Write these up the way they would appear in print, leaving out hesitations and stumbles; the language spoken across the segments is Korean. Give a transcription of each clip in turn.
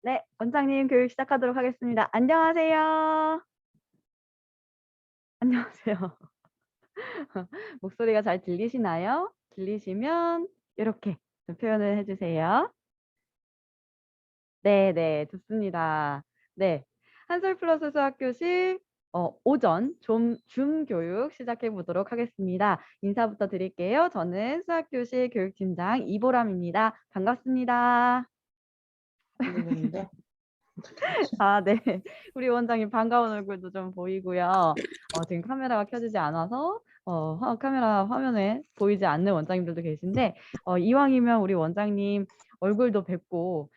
네, 원장님 교육 시작하도록 하겠습니다. 안녕하세요. 안녕하세요. 목소리가 잘 들리시나요? 들리시면 이렇게 좀 표현을 해주세요. 네, 네, 좋습니다. 네, 한솔 플러스 수학교실 오전 줌 교육 시작해 보도록 하겠습니다. 인사부터 드릴게요. 저는 수학교실 교육팀장 이보람입니다. 반갑습니다. 선생님인데 어떻게 하지? 아, 네. 우리 원장님 반가운 얼굴도 좀 보이고요. 지금 카메라가 켜지지 않아서 카메라 화면에 보이지 않는 원장님들도 계신데 이왕이면 우리 원장님 얼굴도 뵙고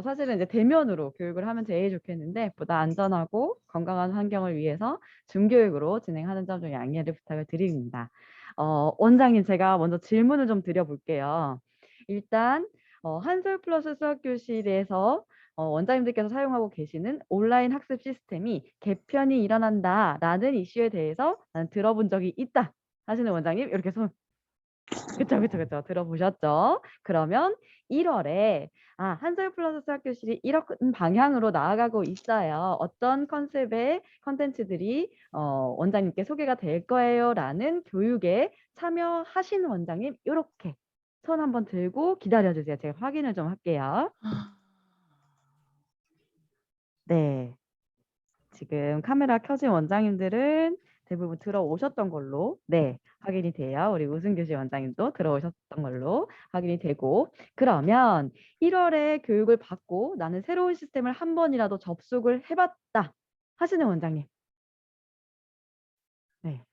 사실은 이제 대면으로 교육을 하면 제일 좋겠는데 보다 안전하고 건강한 환경을 위해서 줌 교육으로 진행하는 점 좀 양해를 부탁을 드립니다. 원장님 제가 먼저 질문을 좀 드려볼게요. 일단 한솔 플러스 수학교실에서 원장님들께서 사용하고 계시는 온라인 학습 시스템이 개편이 일어난다라는 이슈에 대해서 나는 들어본 적이 있다 하시는 원장님 이렇게 손 그쵸 들어보셨죠? 그러면 1월에 한솔 플러스 수학교실이 이런 방향으로 나아가고 있어요. 어떤 컨셉의 컨텐츠들이 원장님께 소개가 될 거예요라는 교육에 참여하신 원장님 이렇게 손 한번 들고 기다려주세요. 제가 확인을 좀 할게요. 네. 지금 카메라 켜진 원장님들은 대부분 들어오셨던 걸로 확인이 돼요. 우리 우승교실 원장님도 들어오셨던 걸로 확인이 되고 그러면 1월에 교육을 받고 나는 새로운 시스템을 한 번이라도 접속을 해봤다 하시는 원장님. 네.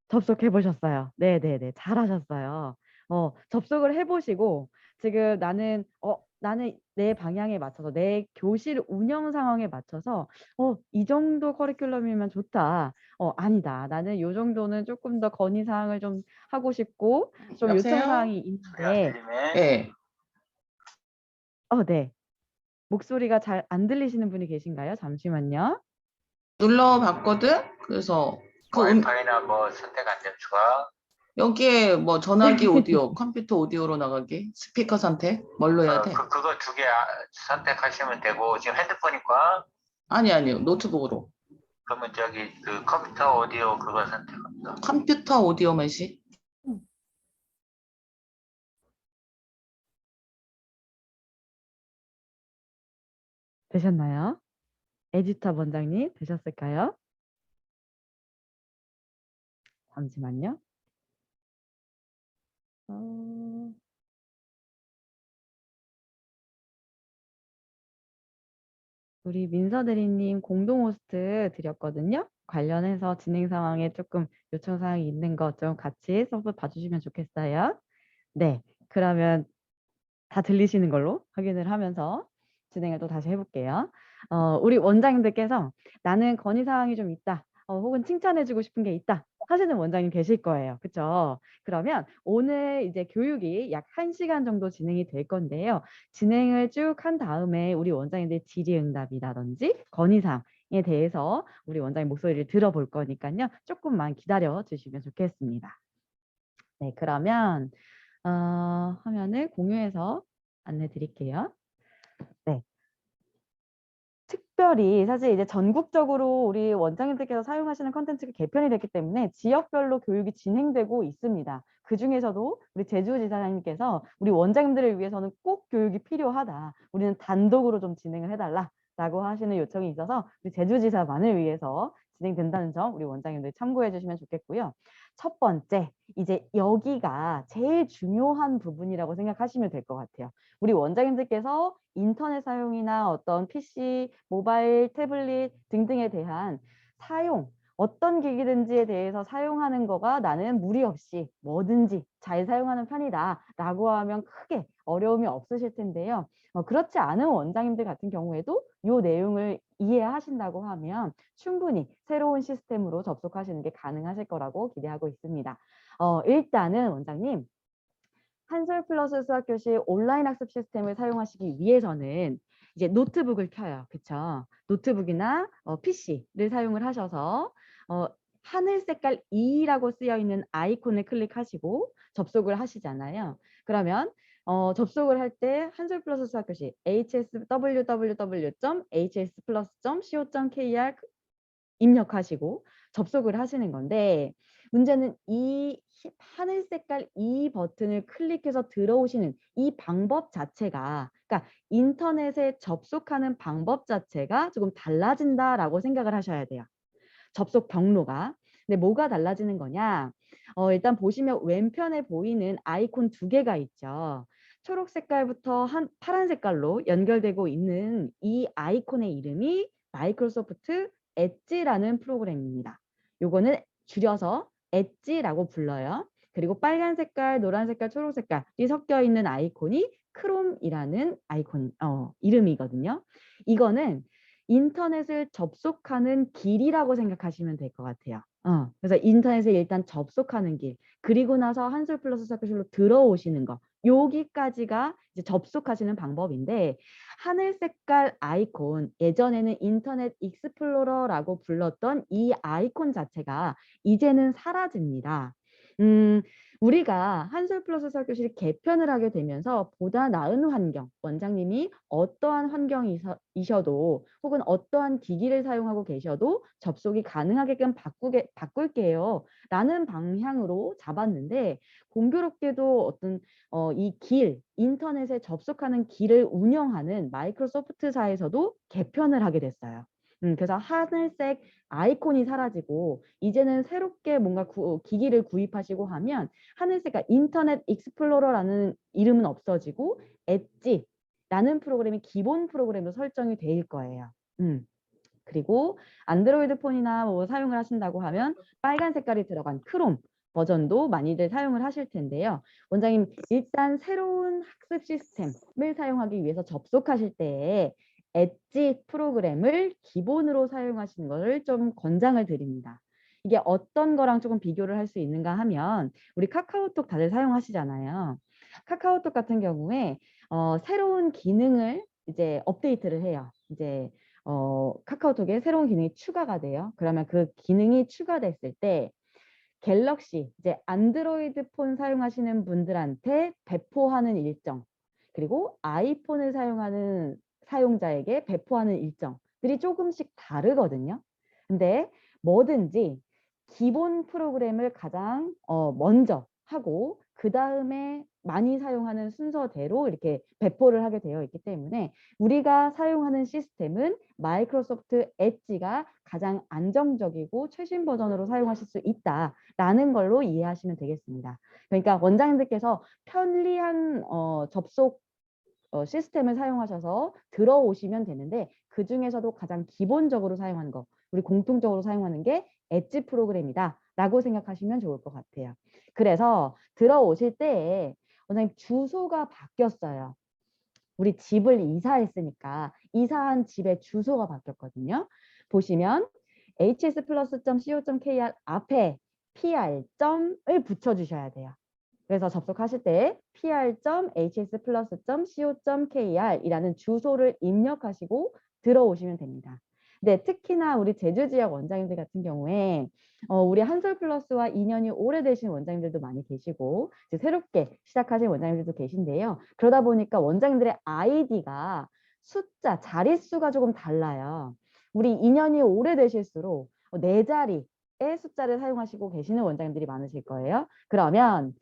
접속해 보셨어요. 네네네. 잘하셨어요. 접속을 해보시고 지금 나는 내 방향에 맞춰서 내 교실 운영 상황에 맞춰서 이 정도 커리큘럼이면 좋다. 아니다. 나는 요 정도는 조금 더 건의 사항을 좀 하고 싶고 좀 요청 여보세요? 사항이 있는데 네. 네. 목소리가 잘 안 들리시는 분이 계신가요? 잠시만요. 눌러봤거든? 그래서 와이파이나 뭐 선택 안 되면 좋아. 여기에 뭐 전화기 오디오, 컴퓨터 오디오로 나가기, 스피커 선택, 뭘로 해야 돼? 그거 두 개 선택하시면 되고 지금 핸드폰이니까 아니요. 노트북으로. 그러면 저기 그 컴퓨터 오디오 그거 선택합니다. 컴퓨터 오디오 메시. 되셨나요? 에디터 원장님 되셨을까요? 잠시만요. 우리 민서 대리님 공동 호스트 드렸거든요. 관련해서 진행 상황에 조금 요청 사항이 있는 것 좀 같이 서브 봐주시면 좋겠어요. 네, 그러면 다 들리시는 걸로 확인을 하면서 진행을 또 다시 해볼게요. 우리 원장님들께서 나는 건의사항이 좀 있다. 혹은 칭찬해주고 싶은 게 있다. 하시는 원장님 계실 거예요. 그쵸? 그러면 오늘 이제 교육이 약 1시간 정도 진행이 될 건데요. 진행을 쭉 한 다음에 우리 원장님들 질의응답이라든지 건의사항에 대해서 우리 원장님 목소리를 들어볼 거니까요. 조금만 기다려 주시면 좋겠습니다. 네, 그러면 화면을 공유해서 안내 드릴게요. 네. 특별히 사실 이제 전국적으로 우리 원장님들께서 사용하시는 컨텐츠가 개편이 됐기 때문에 지역별로 교육이 진행되고 있습니다. 그 중에서도 우리 제주지사님께서 우리 원장님들을 위해서는 꼭 교육이 필요하다. 우리는 단독으로 좀 진행을 해달라라고 하시는 요청이 있어서 우리 제주지사만을 위해서 진행된다는 점 우리 원장님들 참고해 주시면 좋겠고요. 첫 번째, 이제 여기가 제일 중요한 부분이라고 생각하시면 될 것 같아요. 우리 원장님들께서 인터넷 사용이나 어떤 PC, 모바일, 태블릿 등등에 대한 사용, 어떤 기기든지에 대해서 사용하는 거가 나는 무리 없이 뭐든지 잘 사용하는 편이다 라고 하면 크게 어려움이 없으실 텐데요. 그렇지 않은 원장님들 같은 경우에도 이 내용을 이해하신다고 하면 충분히 새로운 시스템으로 접속하시는 게 가능하실 거라고 기대하고 있습니다. 일단은 원장님, 한솔 플러스 수학교실 온라인 학습 시스템을 사용하시기 위해서는 이제 노트북을 켜요. 그쵸? 노트북이나 PC를 사용을 하셔서 하늘 색깔 2라고 쓰여 있는 아이콘을 클릭하시고 접속을 하시잖아요. 그러면 접속을 할 때 한솔플러스 수학교실 hswww.hsplus.co.kr 입력하시고 접속을 하시는 건데 문제는 이 하늘 색깔 이 버튼을 클릭해서 들어오시는 이 방법 자체가 그러니까 인터넷에 접속하는 방법 자체가 조금 달라진다라고 생각을 하셔야 돼요. 접속 경로가. 근데 뭐가 달라지는 거냐? 일단 보시면 왼편에 보이는 아이콘 2개가 있죠. 초록 색깔부터 파란 색깔로 연결되고 있는 이 아이콘의 이름이 마이크로소프트 엣지라는 프로그램입니다. 요거는 줄여서 엣지라고 불러요. 그리고 빨간 색깔, 노란 색깔, 초록 색깔이 섞여 있는 아이콘이 크롬이라는 아이콘 이름이거든요. 이거는 인터넷을 접속하는 길이라고 생각하시면 될 것 같아요. 그래서 인터넷에 일단 접속하는 길, 그리고 나서 한솔플러스 수학교실로 들어오시는 거, 여기까지가 이제 접속하시는 방법인데 하늘 색깔 아이콘, 예전에는 인터넷 익스플로러라고 불렀던 이 아이콘 자체가 이제는 사라집니다. 우리가 한솔플러스 수학교실이 개편을 하게 되면서 보다 나은 환경, 원장님이 어떠한 환경이셔도 혹은 어떠한 기기를 사용하고 계셔도 접속이 가능하게끔 바꿀게요 라는 방향으로 잡았는데 공교롭게도 어떤 이 인터넷에 접속하는 길을 운영하는 마이크로소프트사에서도 개편을 하게 됐어요. 그래서 하늘색 아이콘이 사라지고 이제는 새롭게 뭔가 기기를 구입하시고 하면 하늘색 인터넷 익스플로러라는 이름은 없어지고 엣지라는 프로그램이 기본 프로그램으로 설정이 될 거예요. 그리고 안드로이드 폰이나 뭐 사용을 하신다고 하면 빨간 색깔이 들어간 크롬 버전도 많이들 사용을 하실 텐데요. 원장님 일단 새로운 학습 시스템을 사용하기 위해서 접속하실 때 엣지 프로그램을 기본으로 사용하시는 것을 좀 권장을 드립니다. 이게 어떤 거랑 조금 비교를 할 수 있는가 하면 우리 카카오톡 다들 사용하시잖아요. 카카오톡 같은 경우에 새로운 기능을 이제 업데이트를 해요. 이제 카카오톡에 새로운 기능이 추가가 돼요. 그러면 그 기능이 추가됐을 때 갤럭시, 이제 안드로이드 폰 사용하시는 분들한테 배포하는 일정, 그리고 아이폰을 사용하는 사용자에게 배포하는 일정들이 조금씩 다르거든요. 근데 뭐든지 기본 프로그램을 가장 먼저 하고 그 다음에 많이 사용하는 순서대로 이렇게 배포를 하게 되어 있기 때문에 우리가 사용하는 시스템은 마이크로소프트 엣지가 가장 안정적이고 최신 버전으로 사용하실 수 있다라는 걸로 이해하시면 되겠습니다. 그러니까 원장님들께서 편리한 접속 시스템을 사용하셔서 들어오시면 되는데 그 중에서도 가장 기본적으로 사용하는 거, 우리 공통적으로 사용하는 게 엣지 프로그램이다 라고 생각하시면 좋을 것 같아요. 그래서 들어오실 때 원장님 주소가 바뀌었어요. 우리 집을 이사했으니까 이사한 집의 주소가 바뀌었거든요. 보시면 hsplus.co.kr 앞에 pr.을 붙여주셔야 돼요. 그래서 접속하실 때 pr.hsplus.co.kr 이라는 주소를 입력하시고 들어오시면 됩니다. 네, 특히나 우리 제주 지역 원장님들 같은 경우에 우리 한솔플러스와 인연이 오래되신 원장님들도 많이 계시고 이제 새롭게 시작하신 원장님들도 계신데요. 그러다 보니까 원장님들의 아이디가 숫자, 자릿수가 조금 달라요. 우리 인연이 오래되실수록 4자리의 숫자를 사용하시고 계시는 원장님들이 많으실 거예요. 그러면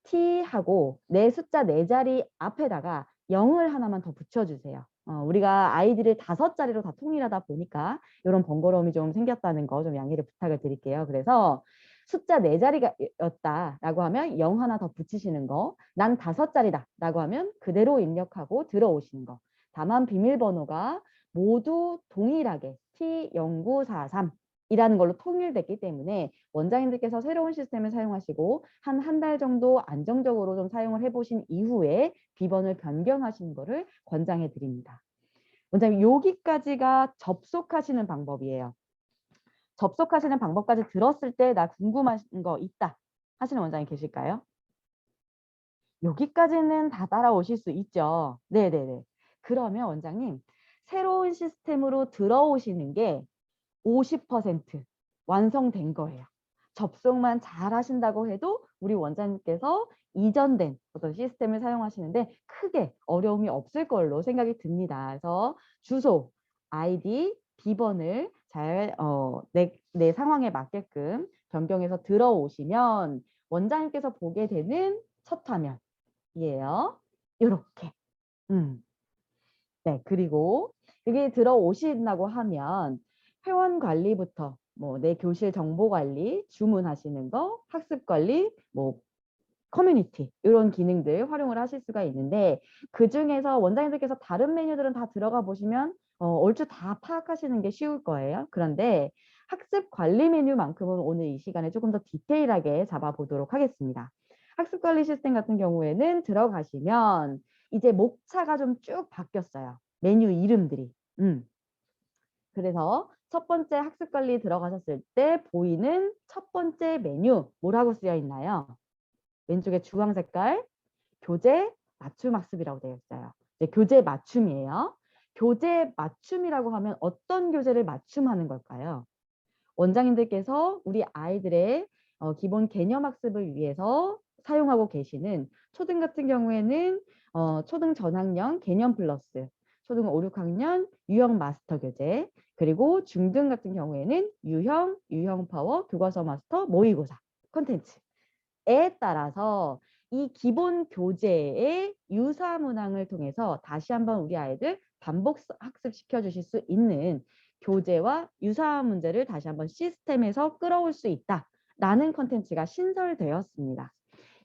T하고 내 숫자 4자리 앞에다가 0을 하나만 더 붙여주세요. 우리가 아이디를 5자리로 다 통일하다 보니까 이런 번거로움이 좀 생겼다는 거 좀 양해를 부탁을 드릴게요. 그래서 숫자 4자리였다라고 하면 0 하나 더 붙이시는 거, 난 5자리다라고 하면 그대로 입력하고 들어오시는 거. 다만 비밀번호가 모두 동일하게 T0943 이라는 걸로 통일됐기 때문에 원장님들께서 새로운 시스템을 사용하시고 한 달 정도 안정적으로 좀 사용을 해보신 이후에 비번을 변경하시는 것을 권장해 드립니다. 원장님 여기까지가 접속하시는 방법이에요. 접속하시는 방법까지 들었을 때 나 궁금한 거 있다 하시는 원장님 계실까요? 여기까지는 다 따라오실 수 있죠. 네네네. 그러면 원장님 새로운 시스템으로 들어오시는 게 50% 완성된 거예요. 접속만 잘 하신다고 해도 우리 원장님께서 이전된 어떤 시스템을 사용하시는데 크게 어려움이 없을 걸로 생각이 듭니다. 그래서 주소, 아이디, 비번을 잘 내 상황에 맞게끔 변경해서 들어오시면 원장님께서 보게 되는 첫 화면이에요. 이렇게. 네, 그리고 여기 들어오신다고 하면 회원 관리부터 뭐 내 교실 정보 관리, 주문하시는 거, 학습 관리, 뭐 커뮤니티 이런 기능들 활용을 하실 수가 있는데 그 중에서 원장님들께서 다른 메뉴들은 다 들어가 보시면 얼추 다 파악하시는 게 쉬울 거예요. 그런데 학습 관리 메뉴만큼은 오늘 이 시간에 조금 더 디테일하게 잡아보도록 하겠습니다. 학습 관리 시스템 같은 경우에는 들어가시면 이제 목차가 좀 쭉 바뀌었어요. 메뉴 이름들이. 그래서 첫 번째 학습 관리 들어가셨을 때 보이는 첫 번째 메뉴 뭐라고 쓰여 있나요? 왼쪽에 주황 색깔 교재 맞춤 학습이라고 되어 있어요. 이제 교재 맞춤이에요. 교재 맞춤이라고 하면 어떤 교재를 맞춤하는 걸까요? 원장님들께서 우리 아이들의 기본 개념 학습을 위해서 사용하고 계시는 초등 같은 경우에는 초등 전학년 개념 플러스, 초등 5, 6학년 유형 마스터 교재, 그리고 중등 같은 경우에는 유형 파워, 교과서 마스터, 모의고사 콘텐츠에 따라서 이 기본 교재의 유사 문항을 통해서 다시 한번 우리 아이들 반복 학습시켜 주실 수 있는 교재와 유사 문제를 다시 한번 시스템에서 끌어올 수 있다라는 콘텐츠가 신설되었습니다.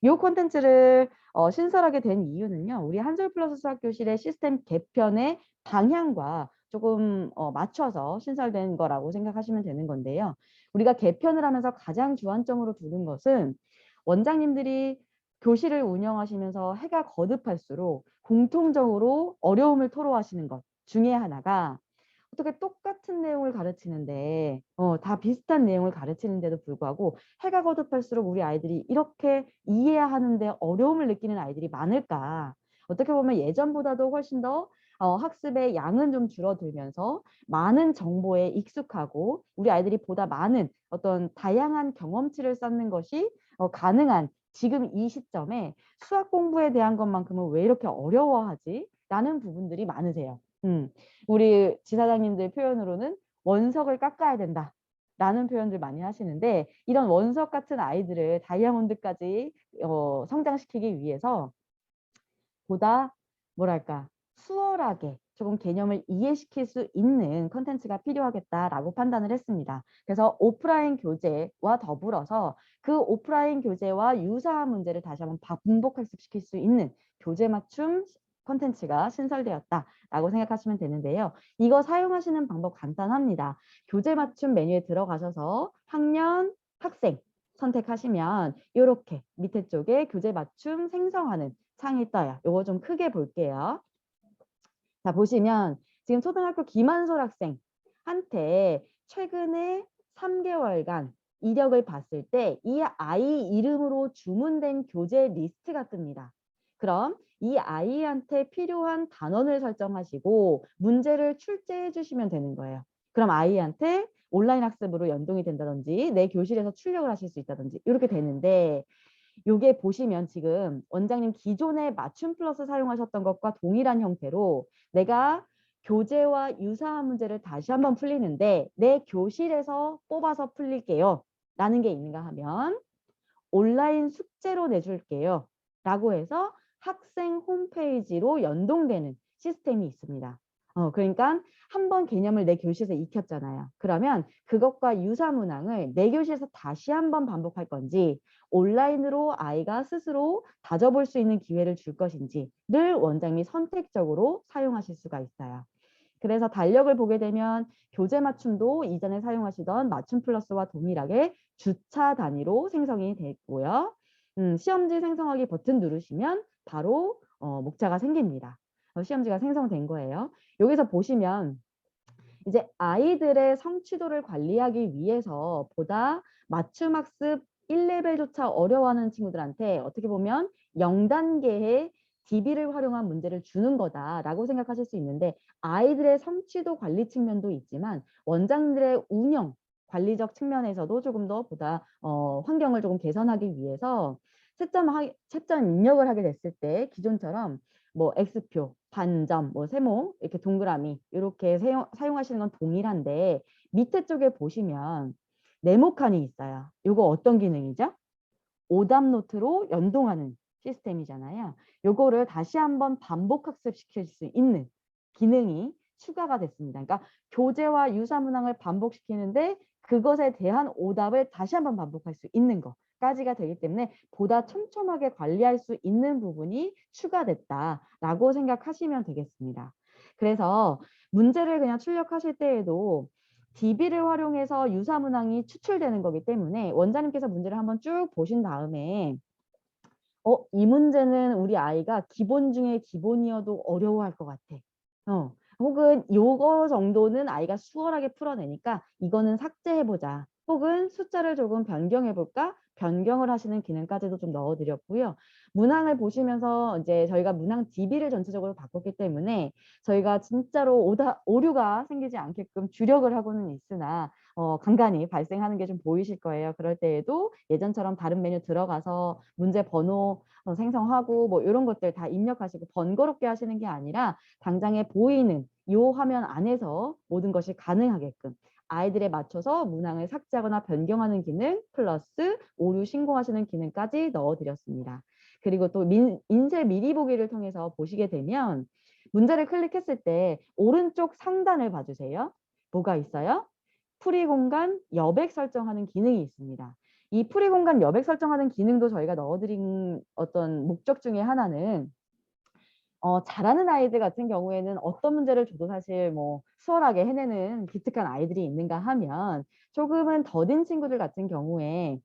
이 콘텐츠를 신설하게 된 이유는요. 우리 한솔 플러스 수학교실의 시스템 개편의 방향과 조금 맞춰서 신설된 거라고 생각하시면 되는 건데요. 우리가 개편을 하면서 가장 주안점으로 두는 것은 원장님들이 교실을 운영하시면서 해가 거듭할수록 공통적으로 어려움을 토로하시는 것 중에 하나가 어떻게 똑같은 내용을 가르치는데 다 비슷한 내용을 가르치는데도 불구하고 해가 거듭할수록 우리 아이들이 이렇게 이해해야 하는데 어려움을 느끼는 아이들이 많을까? 어떻게 보면 예전보다도 훨씬 더 학습의 양은 좀 줄어들면서 많은 정보에 익숙하고 우리 아이들이 보다 많은 어떤 다양한 경험치를 쌓는 것이 가능한 지금 이 시점에 수학 공부에 대한 것만큼은 왜 이렇게 어려워하지? 라는 부분들이 많으세요. 우리 지사장님들 표현으로는 원석을 깎아야 된다. 라는 표현들 많이 하시는데 이런 원석 같은 아이들을 다이아몬드까지 성장시키기 위해서 보다 뭐랄까 수월하게 조금 개념을 이해시킬 수 있는 컨텐츠가 필요하겠다라고 판단을 했습니다. 그래서 오프라인 교재와 더불어서 그 오프라인 교재와 유사한 문제를 다시 한번 반복 학습시킬 수 있는 교재 맞춤 컨텐츠가 신설되었다라고 생각하시면 되는데요. 이거 사용하시는 방법 간단합니다. 교재 맞춤 메뉴에 들어가셔서 학년, 학생 선택하시면 이렇게 밑에 쪽에 교재 맞춤 생성하는 창이 떠요. 요거 좀 크게 볼게요. 자, 보시면 지금 초등학교 김한솔 학생한테 최근에 3개월간 이력을 봤을 때 이 아이 이름으로 주문된 교재 리스트가 뜹니다. 그럼 이 아이한테 필요한 단원을 설정하시고 문제를 출제해 주시면 되는 거예요. 그럼 아이한테 온라인 학습으로 연동이 된다든지 내 교실에서 출력을 하실 수 있다든지 이렇게 되는데 요게 보시면 지금 원장님 기존에 맞춤 플러스 사용하셨던 것과 동일한 형태로 내가 교재와 유사한 문제를 다시 한번 풀리는데 내 교실에서 뽑아서 풀릴게요 라는 게 있는가 하면 온라인 숙제로 내줄게요 라고 해서 학생 홈페이지로 연동되는 시스템이 있습니다. 그러니까 한 번 개념을 내 교실에서 익혔잖아요. 그러면 그것과 유사 문항을 내 교실에서 다시 한번 반복할 건지 온라인으로 아이가 스스로 다져볼 수 있는 기회를 줄 것인지를 원장님이 선택적으로 사용하실 수가 있어요. 그래서 달력을 보게 되면 교재 맞춤도 이전에 사용하시던 맞춤 플러스와 동일하게 주차 단위로 생성이 됐고요. 시험지 생성하기 버튼 누르시면 바로 목차가 생깁니다. 시험지가 생성된 거예요. 여기서 보시면 이제 아이들의 성취도를 관리하기 위해서 보다 맞춤학습 1레벨조차 어려워하는 친구들한테 어떻게 보면 0단계의 DB를 활용한 문제를 주는 거다라고 생각하실 수 있는데 아이들의 성취도 관리 측면도 있지만 원장들의 운영 관리적 측면에서도 조금 더 보다 환경을 조금 개선하기 위해서 채점 입력을 하게 됐을 때 기존처럼 뭐 X표, 반점, 뭐 세모, 이렇게 동그라미 이렇게 사용하시는 건 동일한데 밑에 쪽에 보시면 네모칸이 있어요. 이거 어떤 기능이죠? 오답 노트로 연동하는 시스템이잖아요. 요거를 다시 한번 반복 학습시킬 수 있는 기능이 추가가 됐습니다. 그러니까 교재와 유사 문항을 반복시키는데 그것에 대한 오답을 다시 한번 반복할 수 있는 것까지가 되기 때문에 보다 촘촘하게 관리할 수 있는 부분이 추가됐다라고 생각하시면 되겠습니다. 그래서 문제를 그냥 출력하실 때에도 DB를 활용해서 유사 문항이 추출되는 거기 때문에 원장님께서 문제를 한번 쭉 보신 다음에 이 문제는 우리 아이가 기본 중에 기본이어도 어려워할 것 같아. 혹은 요거 정도는 아이가 수월하게 풀어내니까 이거는 삭제해보자. 혹은 숫자를 조금 변경해볼까? 변경을 하시는 기능까지도 좀 넣어드렸고요. 문항을 보시면서 이제 저희가 문항 DB를 전체적으로 바꿨기 때문에 저희가 진짜로 오류가 생기지 않게끔 주력을 하고는 있으나 간간히 발생하는 게 좀 보이실 거예요. 그럴 때에도 예전처럼 다른 메뉴 들어가서 문제 번호 생성하고 뭐 이런 것들 다 입력하시고 번거롭게 하시는 게 아니라 당장에 보이는 이 화면 안에서 모든 것이 가능하게끔 아이들에 맞춰서 문항을 삭제하거나 변경하는 기능 플러스 오류 신고하시는 기능까지 넣어드렸습니다. 그리고 또 인쇄 미리 보기를 통해서 보시게 되면 문제를 클릭했을 때 오른쪽 상단을 봐주세요. 뭐가 있어요? 풀이 공간 여백 설정하는 기능이 있습니다. 이 풀이 공간 여백 설정하는 기능도 저희가 넣어드린 어떤 목적 중에 하나는 잘하는 아이들 같은 경우에는 어떤 문제를 줘도 사실 뭐 수월하게 해내는 기특한 아이들이 있는가 하면 조금은 더딘 친구들 같은 경우에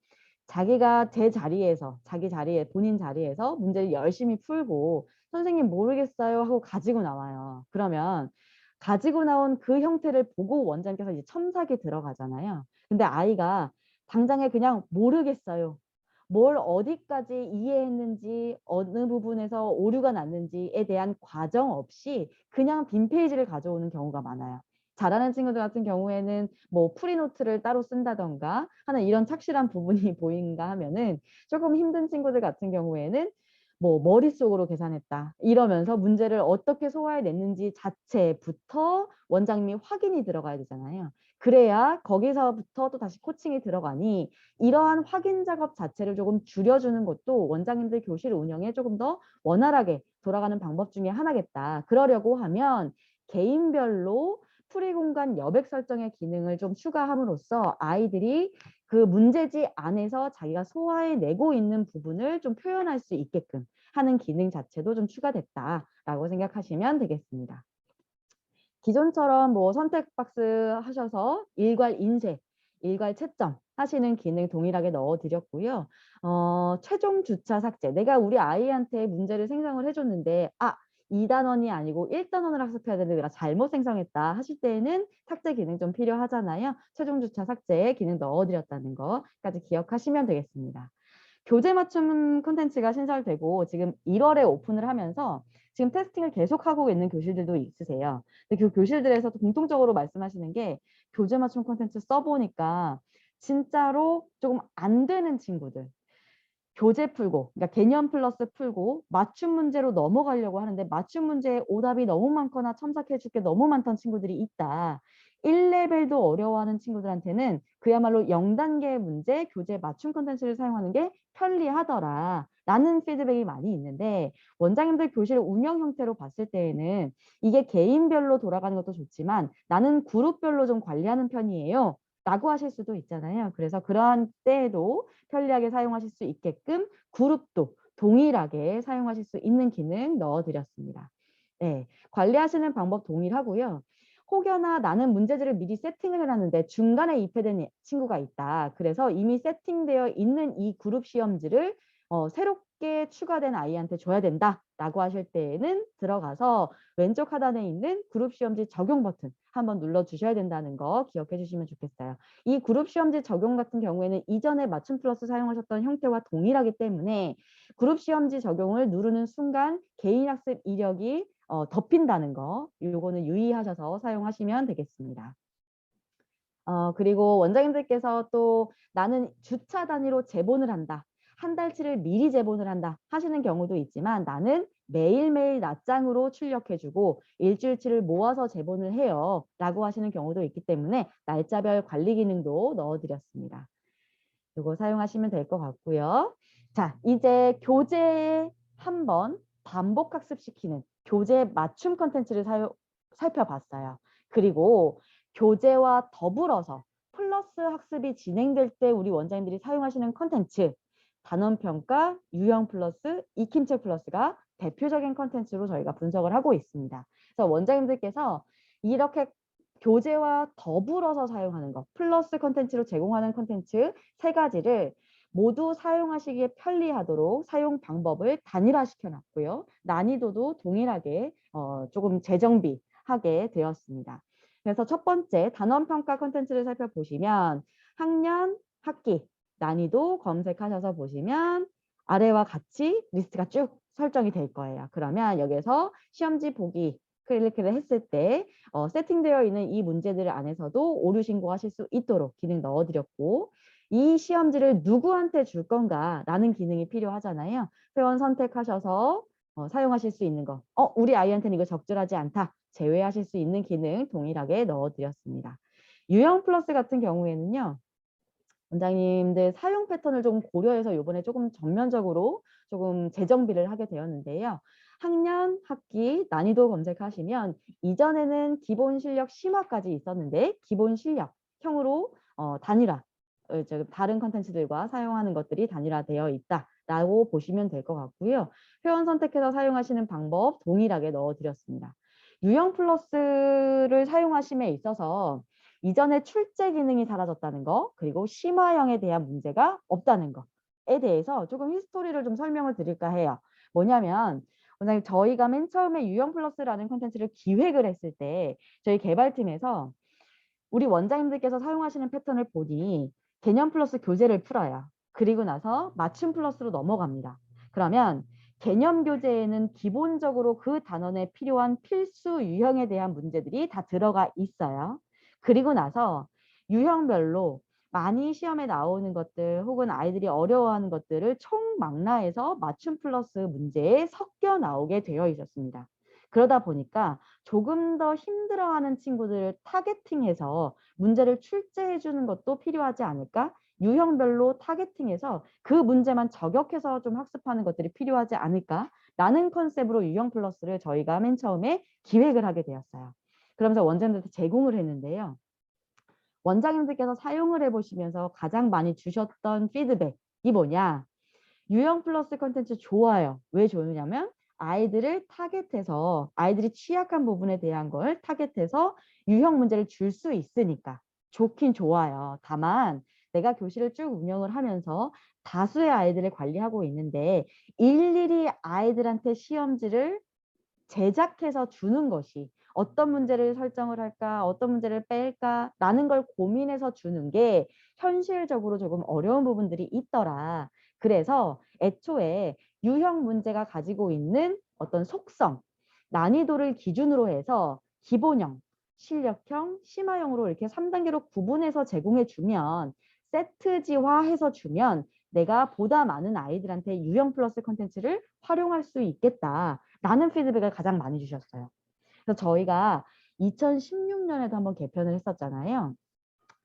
자기가 자기 자리에 본인 자리에서 문제를 열심히 풀고 선생님 모르겠어요 하고 가지고 나와요. 그러면 가지고 나온 그 형태를 보고 원장님께서 이제 첨삭이 들어가잖아요. 근데 아이가 당장에 그냥 모르겠어요. 뭘 어디까지 이해했는지 어느 부분에서 오류가 났는지에 대한 과정 없이 그냥 빈 페이지를 가져오는 경우가 많아요. 잘하는 친구들 같은 경우에는 뭐 프리노트를 따로 쓴다던가 하는 이런 착실한 부분이 보인가 하면은 조금 힘든 친구들 같은 경우에는 뭐 머릿속으로 계산했다 이러면서 문제를 어떻게 소화해냈는지 자체부터 원장님이 확인이 들어가야 되잖아요. 그래야 거기서부터 또 다시 코칭이 들어가니 이러한 확인 작업 자체를 조금 줄여주는 것도 원장님들 교실 운영에 조금 더 원활하게 돌아가는 방법 중에 하나겠다. 그러려고 하면 개인별로 풀이 공간 여백 설정의 기능을 좀 추가함으로써 아이들이 그 문제지 안에서 자기가 소화해내고 있는 부분을 좀 표현할 수 있게끔 하는 기능 자체도 좀 추가됐다라고 생각하시면 되겠습니다. 기존처럼 뭐 선택 박스 하셔서 일괄 인쇄, 일괄 채점 하시는 기능 동일하게 넣어드렸고요. 최종 주차 삭제. 내가 우리 아이한테 문제를 생성을 해줬는데 이 단원이 아니고 1단원을 학습해야 되는데 내가 잘못 생성했다 하실 때에는 삭제 기능 좀 필요하잖아요. 최종 주차 삭제 기능 넣어드렸다는 거까지 기억하시면 되겠습니다. 교재 맞춤 콘텐츠가 신설되고 지금 1월에 오픈을 하면서 지금 테스팅을 계속하고 있는 교실들도 있으세요. 근데 그 교실들에서도 공통적으로 말씀하시는 게 교재 맞춤 콘텐츠 써보니까 진짜로 조금 안 되는 친구들, 교재 풀고, 그러니까 개념 플러스 풀고 맞춤 문제로 넘어가려고 하는데 맞춤 문제에 오답이 너무 많거나 첨삭해 줄 게 너무 많던 친구들이 있다. 1레벨도 어려워하는 친구들한테는 그야말로 0단계 문제 교재 맞춤 콘텐츠를 사용하는 게 편리하더라 라는 피드백이 많이 있는데 원장님들 교실 운영 형태로 봤을 때에는 이게 개인별로 돌아가는 것도 좋지만 나는 그룹별로 좀 관리하는 편이에요 라고 하실 수도 있잖아요. 그래서 그러한 때에도 편리하게 사용하실 수 있게끔 그룹도 동일하게 사용하실 수 있는 기능 넣어드렸습니다. 네, 관리하시는 방법 동일하고요. 혹여나 나는 문제지를 미리 세팅을 해놨는데 중간에 입회된 친구가 있다. 그래서 이미 세팅되어 있는 이 그룹 시험지를 새롭게 추가된 아이한테 줘야 된다라고 하실 때에는 들어가서 왼쪽 하단에 있는 그룹 시험지 적용 버튼 한번 눌러주셔야 된다는 거 기억해 주시면 좋겠어요. 이 그룹 시험지 적용 같은 경우에는 이전에 맞춤 플러스 사용하셨던 형태와 동일하기 때문에 그룹 시험지 적용을 누르는 순간 개인학습 이력이 덮인다는 거, 요거는 유의하셔서 사용하시면 되겠습니다. 그리고 원장님들께서 또 나는 주차 단위로 제본을 한다. 한 달치를 미리 제본을 한다 하시는 경우도 있지만 나는 매일매일 낮장으로 출력해주고 일주일치를 모아서 제본을 해요 라고 하시는 경우도 있기 때문에 날짜별 관리 기능도 넣어드렸습니다. 이거 사용하시면 될 것 같고요. 자, 이제 교재에 한번 반복 학습시키는 교재 맞춤 컨텐츠를 살펴봤어요. 그리고 교재와 더불어서 플러스 학습이 진행될 때 우리 원장님들이 사용하시는 컨텐츠 단원평가, 유형 플러스, 익힘책 플러스가 대표적인 컨텐츠로 저희가 분석을 하고 있습니다. 그래서 원장님들께서 이렇게 교재와 더불어서 사용하는 것, 플러스 컨텐츠로 제공하는 컨텐츠 세 가지를 모두 사용하시기에 편리하도록 사용 방법을 단일화시켜 놨고요. 난이도도 동일하게 조금 재정비하게 되었습니다. 그래서 첫 번째 단원평가 컨텐츠를 살펴보시면 학년, 학기, 난이도 검색하셔서 보시면 아래와 같이 리스트가 쭉 설정이 될 거예요. 그러면 여기서 시험지 보기 클릭을 했을 때 세팅되어 있는 이 문제들 안에서도 오류 신고하실 수 있도록 기능 넣어드렸고 이 시험지를 누구한테 줄 건가 라는 기능이 필요하잖아요. 회원 선택하셔서 사용하실 수 있는 거 우리 아이한테는 이거 적절하지 않다 제외하실 수 있는 기능 동일하게 넣어드렸습니다. 유형 플러스 같은 경우에는요. 원장님들 사용 패턴을 좀 고려해서 이번에 조금 전면적으로 조금 재정비를 하게 되었는데요. 학년, 학기, 난이도 검색하시면 이전에는 기본 실력 심화까지 있었는데 기본 실력형으로 단일화, 다른 컨텐츠들과 사용하는 것들이 단일화되어 있다라고 보시면 될 것 같고요. 회원 선택해서 사용하시는 방법 동일하게 넣어드렸습니다. 유형 플러스를 사용하심에 있어서 이전에 출제 기능이 사라졌다는 거, 그리고 심화형에 대한 문제가 없다는 거에 대해서 조금 히스토리를 좀 설명을 드릴까 해요. 뭐냐면 원장님 저희가 맨 처음에 유형 플러스라는 콘텐츠를 기획을 했을 때 저희 개발팀에서 우리 원장님들께서 사용하시는 패턴을 보니 개념 플러스 교재를 풀어요. 그리고 나서 맞춤 플러스로 넘어갑니다. 그러면 개념 교재에는 기본적으로 그 단원에 필요한 필수 유형에 대한 문제들이 다 들어가 있어요. 그리고 나서 유형별로 많이 시험에 나오는 것들 혹은 아이들이 어려워하는 것들을 총망라해서 맞춤 플러스 문제에 섞여 나오게 되어 있었습니다. 그러다 보니까 조금 더 힘들어하는 친구들을 타겟팅해서 문제를 출제해 주는 것도 필요하지 않을까? 유형별로 타겟팅해서 그 문제만 저격해서 좀 학습하는 것들이 필요하지 않을까? 라는 컨셉으로 유형 플러스를 저희가 맨 처음에 기획을 하게 되었어요. 그러면서 원장님들한테 제공을 했는데요. 원장님들께서 사용을 해보시면서 가장 많이 주셨던 피드백이 뭐냐? 유형 플러스 컨텐츠 좋아요. 왜 좋으냐면 아이들을 타겟해서 아이들이 취약한 부분에 대한 걸 타겟해서 유형 문제를 줄 수 있으니까 좋긴 좋아요. 다만 내가 교실을 쭉 운영을 하면서 다수의 아이들을 관리하고 있는데 일일이 아이들한테 시험지를 제작해서 주는 것이 어떤 문제를 설정을 할까, 어떤 문제를 뺄까 라는 걸 고민해서 주는 게 현실적으로 조금 어려운 부분들이 있더라. 그래서 애초에 유형 문제가 가지고 있는 어떤 속성, 난이도를 기준으로 해서 기본형, 실력형, 심화형으로 이렇게 3단계로 구분해서 제공해 주면 세트지화해서 주면 내가 보다 많은 아이들한테 유형 플러스 컨텐츠를 활용할 수 있겠다라는 피드백을 가장 많이 주셨어요. 그래서 저희가 2016년에도 한번 개편을 했었잖아요.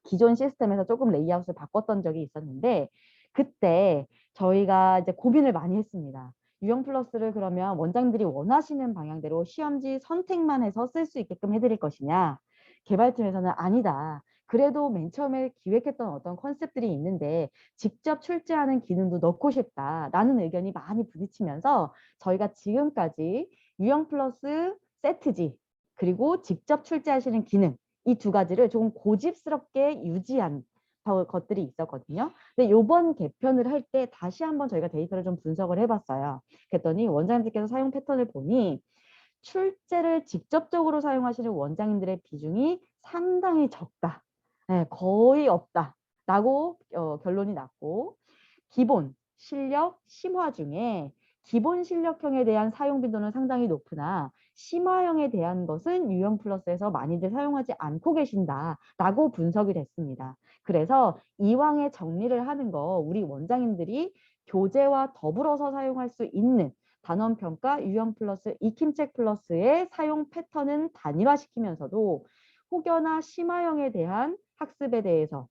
기존 시스템에서 조금 레이아웃을 바꿨던 적이 있었는데 그때 저희가 이제 고민을 많이 했습니다. 유형 플러스를 그러면 원장님들이 원하시는 방향대로 시험지 선택만 해서 쓸 수 있게끔 해드릴 것이냐. 개발팀에서는 아니다. 그래도 맨 처음에 기획했던 어떤 컨셉들이 있는데 직접 출제하는 기능도 넣고 싶다라는 의견이 많이 부딪히면서 저희가 지금까지 유형 플러스 세트지 그리고 직접 출제하시는 기능 이 두 가지를 조금 고집스럽게 유지한 것들이 있었거든요. 근데 이번 개편을 할 때 다시 한번 저희가 데이터를 좀 분석을 해봤어요. 그랬더니 원장님들께서 사용 패턴을 보니 출제를 직접적으로 사용하시는 원장님들의 비중이 상당히 적다. 네, 거의 없다라고 결론이 났고 기본, 실력, 심화 중에 기본 실력형에 대한 사용 빈도는 상당히 높으나 심화형에 대한 것은 유형 플러스에서 많이들 사용하지 않고 계신다라고 분석이 됐습니다. 그래서 이왕에 정리를 하는 거 우리 원장님들이 교재와 더불어서 사용할 수 있는 단원평가, 유형 플러스, 익힘책 플러스의 사용 패턴은 단일화시키면서도 혹여나 심화형에 대한 학습에 대해서